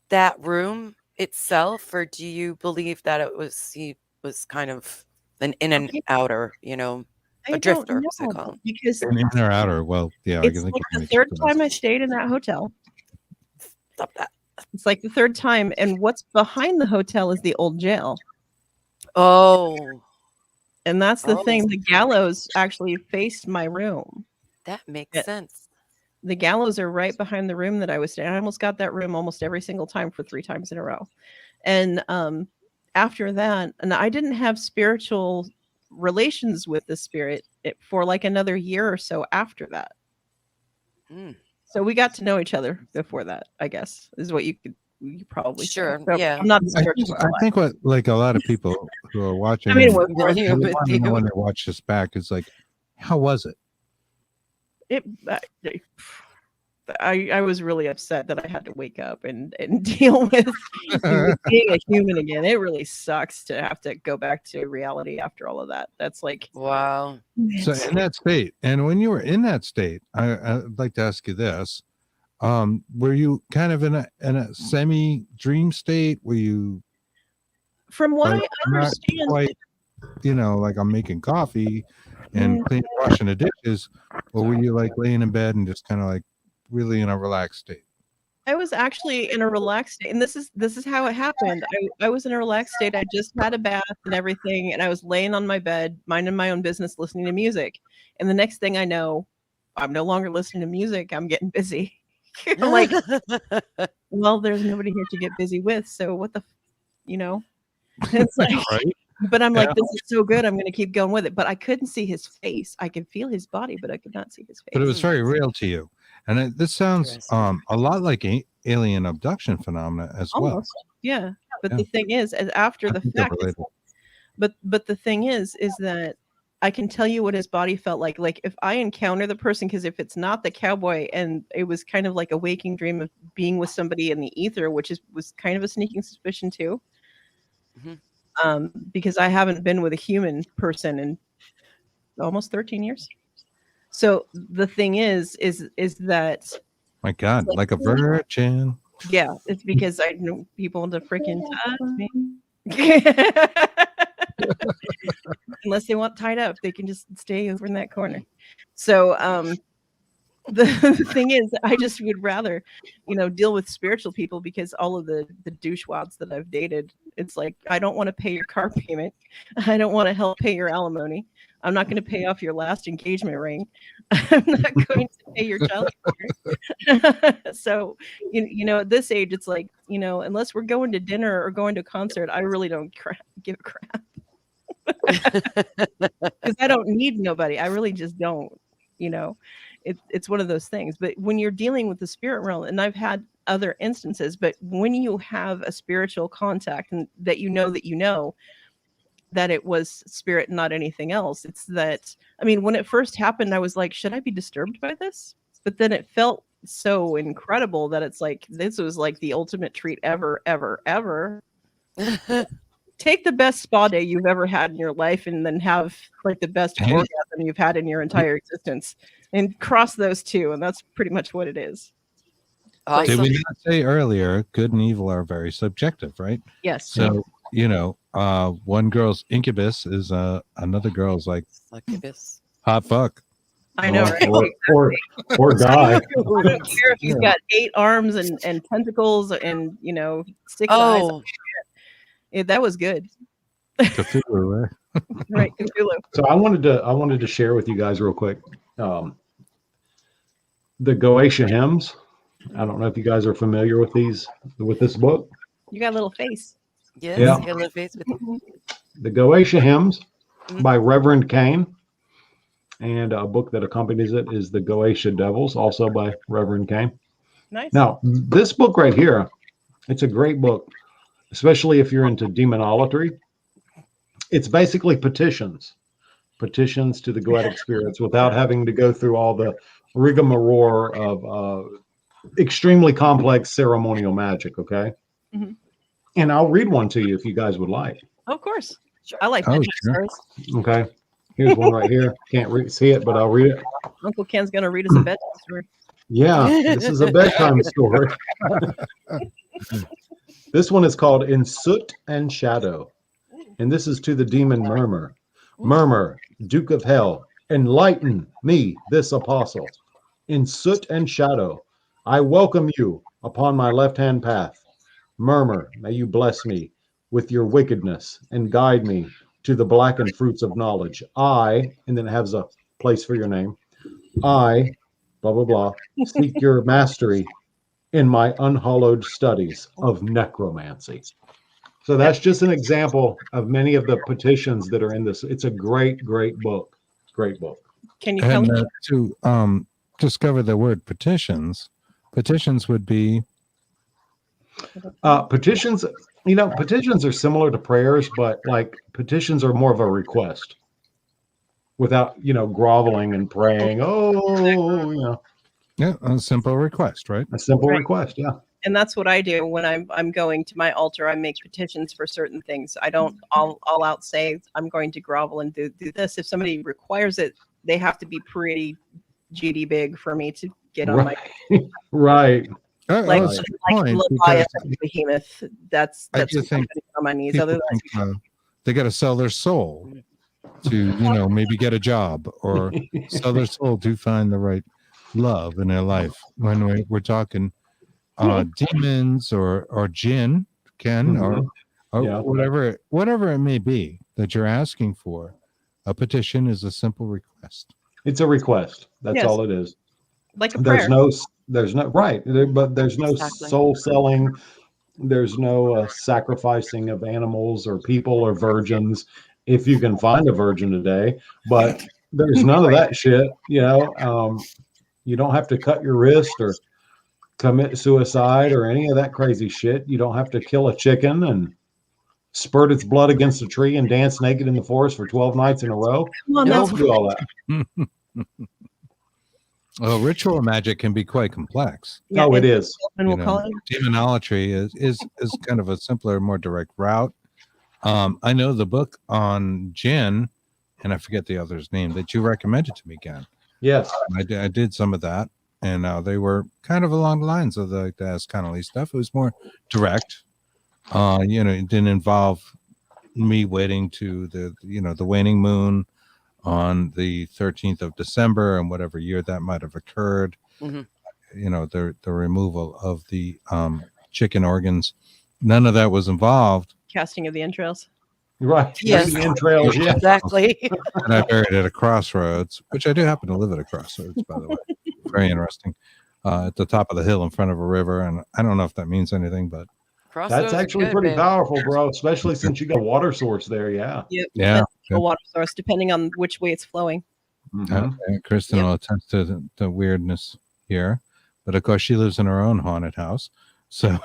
that room itself, or do you believe that he was kind of an in and outer, I a don't drifter, as they know, call him? because an in or outer. Well, yeah, I it's can think like you the can third accept time that. I stayed in that hotel. Stop that. It's like the third time. And what's behind the hotel is the old jail. Oh, And that's the Oh. thing. The gallows actually faced my room. that makes Yeah. sense. The gallows are right behind the room that I was staying. I almost got that room almost every single time for 3 times in a row. And after that, and I didn't have spiritual relations with the spirit for like another year or so after that. Mm. So we got to know each other before that, I guess, is what you probably say. Sure, So yeah. I'm not I think what like a lot of people who are watching, I mean, it and was worth Familiar who with want to you. know when they watch this back is like, how was it? I was really upset that I had to wake up and deal with being a human again. It really sucks to have to go back to reality after all of that. That's like, Wow. So in that state, and when you were in that state, I'd like to ask you this: were you kind of in a semi dream state? Were you, from what like, I not understand, quite, like I'm making coffee and washing the dishes, or were you like laying in bed and just kind of like really in a relaxed state? I was actually in a relaxed state, and this is how it happened. I was in a relaxed state. I just had a bath and everything, and I was laying on my bed, minding my own business, listening to music. And the next thing I know, I'm no longer listening to music. I'm getting busy. I'm like, well, there's nobody here to get busy with, so what the, It's like, Right? but I'm like, Yeah. this is so good. I'm going to keep going with it. But I couldn't see his face. I could feel his body, but I could not see his face. But it was very real to you, and this sounds Interesting. a lot like alien abduction phenomena as well. Almost, yeah. But Yeah. the thing is, as after I the think they're fact, related. but the thing is that I can tell you what his body felt like. Like if I encounter the person, because if it's not the cowboy, and it was kind of like a waking dream of being with somebody in the ether, which was kind of a sneaking suspicion too. Because I haven't been with a human person in almost 13 years. So the thing is that, My God, like a virgin. yeah, it's because I know people to freaking touch me. Unless they want tied up, they can just stay over in that corner. So the thing is, I just would rather, deal with spiritual people, because all of the douchewads that I've dated, it's like, I don't want to pay your car payment. I don't want to help pay your alimony. I'm not going to pay off your last engagement ring. I'm not going to pay your child support. So, at this age, it's like, unless we're going to dinner or going to a concert, I really don't give a crap. Because I don't need nobody. I really just don't, It's one of those things. But when you're dealing with the spirit realm, and I've had other instances, but when you have a spiritual contact and that that it was spirit, not anything else, it's that, when it first happened, I was like, should I be disturbed by this? But then it felt so incredible that it's like, this was like the ultimate treat ever, ever, ever. Take the best spa day you've ever had in your life, and then have like the best orgasm you've had in your entire existence, and cross those two, and that's pretty much what it is. Awesome. Did we not say earlier, good and evil are very subjective, right? Yes. So, one girl's incubus is another girl's like Succubus. hot fuck. I know, right? Or die. I don't care if he's got 8 arms and tentacles and 6 eyes. Oh, That was good. Cthulhu, right? Right, Cthulhu. So I wanted to share with you guys real quick. the Goetia hymns. I don't know if you guys are familiar with this book. You got a little face. Yes, Yeah. you got a little face with you. The Goetia hymns by Reverend Cain. And a book that accompanies it is The Goetia Devils, also by Reverend Cain. Nice. Now, this book right here, it's a great book, especially if you're into demonolatry. It's basically petitions to the goetic spirits without having to go through all the rigmarole of extremely complex ceremonial magic, okay? Mm-hmm. And I'll read one to you if you guys would like. Oh, of course. Sure. I like Oh, magic sure. stories. Okay. Here's one right here. Can't see it, but I'll read it. Uncle Ken's going to read us a bedtime story. Yeah, this is a bedtime story. This one is called In Soot and Shadow. And this is to the demon Murmur. Murmur, Duke of Hell, enlighten me, this apostle. In soot and shadow, I welcome you upon my left-hand path. Murmur, may you bless me with your wickedness and guide me to the blackened fruits of knowledge. I, and then it has a place for your name. I, blah, blah, blah, seek your mastery in my unhallowed studies of necromancy. So that's just an example of many of the petitions that are in this. It's a great, great book. Great book. Can you tell And me? to discover the word petitions would be Petitions, petitions are similar to prayers, but like petitions are more of a request without, groveling and praying. yeah, a simple request, right? A simple Right. request. Yeah. And that's what I do when I'm going to my altar. I make petitions for certain things. I don't all out say I'm going to grovel and do this. If somebody requires it, they have to be pretty GD big for me to get on my Right. like that's a good point, Leviathan behemoth. That's I do think on my knees. people Other than think, they got to sell their soul to, maybe get a job or sell their soul to find the right love in their life. When we're talking demons or jinn, or Yeah. whatever it may be that you're asking for, a petition is a simple request. It's a request. That's Yes. all it is. like a prayer. There's no right, but there's no Exactly. soul selling. There's no sacrificing of animals or people or virgins, if you can find a virgin today. But there's none of that shit. You don't have to cut your wrist or commit suicide or any of that crazy shit. You don't have to kill a chicken and spurt its blood against a tree and dance naked in the forest for 12 nights in a row. Come on, You that's don't do all that. Well, ritual magic can be quite complex. yeah, Oh, it is. And we'll You call know, it. Demonolatry is kind of a simpler, more direct route. I know the book on Jinn, and I forget the other's name that you recommended to me, Ken. Yes. I did some of that, and they were kind of along the lines of the Ascanali stuff. It was more direct. It didn't involve me waiting to the waning moon on the 13th of December and whatever year that might have occurred. Mhm. The removal of the chicken organs. None of that was involved. Casting of the entrails. Right. Yes. The entrails. Yeah. Exactly. And I buried at a crossroads, which I do happen to live at a crossroads, by the way. Very interesting. At the top of the hill in front of a river. And I don't know if that means anything, but That's actually pretty powerful, bro, especially since you got a water source there. Yeah. Yep. yeah. That's a water source, depending on which way it's flowing. Mhm. Kristen Yep. will attest to the weirdness here. But of course, she lives in her own haunted house. So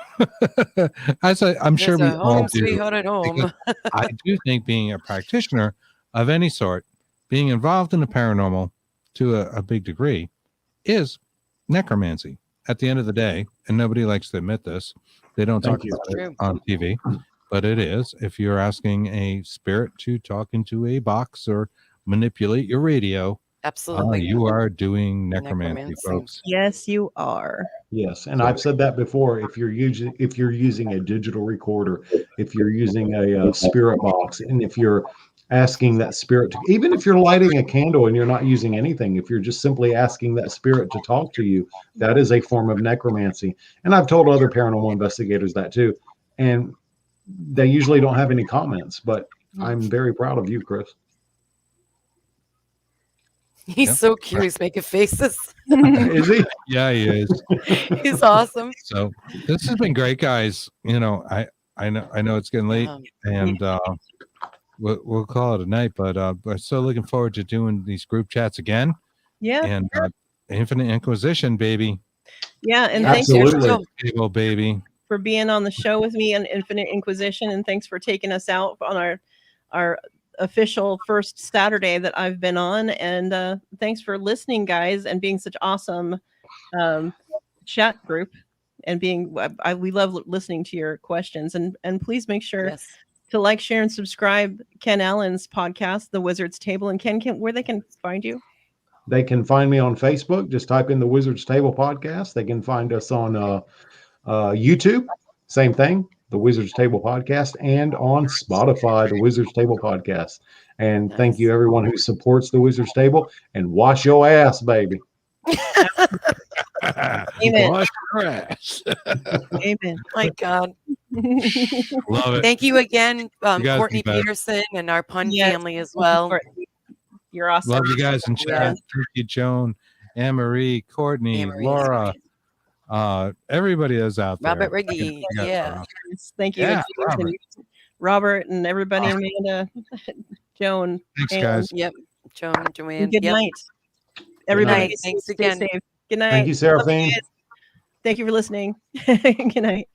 I'm sure we There's a all home sweet do. home at home. Because I do think being a practitioner of any sort, being involved in the paranormal to a big degree, is necromancy at the end of the day. And nobody likes to admit this. They don't Thank talk you. about it True. on TV, but it is. If you're asking a spirit to talk into a box or manipulate your radio, Absolutely. you are doing necromancy, Necromancy. folks. Yes, you are. Yes, and I've said that before. If you're using a digital recorder, if you're using a spirit box, and if you're asking that spirit to, even if you're lighting a candle and you're not using anything, if you're just simply asking that spirit to talk to you, that is a form of necromancy. And I've told other paranormal investigators that too, and they usually don't have any comments. But I'm very proud of you, Chris. He's so cute. He's making faces. Is he? Yeah, he is. He's awesome. So this has been great, guys. You know, I know it's getting late, and we'll call it a night. But we're still looking forward to doing these group chats again. Yeah. And Infinite Inquisition, baby. Yeah, and Absolutely. thanks Table, baby. for being on the show with me on Infinite Inquisition, and thanks for taking us out on our official first Saturday that I've been on, and thanks for listening, guys, and being such awesome chat group, and being we love listening to your questions, and please make sure to like, share, and subscribe Ken Allen's podcast, The Wizard's Table. And Ken, where they can find you? They can find me on Facebook. Just type in the Wizard's Table podcast. They can find us on YouTube. Same thing, the Wizard's Table podcast, and on Spotify, the Wizard's Table podcast. And thank you, everyone who supports the Wizard's Table. And wash your ass, baby. Amen. Wash your ass. Amen. My God. Love it. Thank you again, guys Courtney be back. Peterson and our pun family as well. You're awesome. Love you guys in chat. Thank you, Joan, Anne-Marie, Courtney, Laura, everybody that's out there. Robert Riggy. Yeah. Thank you. Yeah, Robert and everybody, Amanda, Joan. Thanks, guys. Yep. Joan, Joanne. Good night. Everybody, Thanks stay again. safe. Good night. Thank you, Saraphine. Thank you for listening. Good night.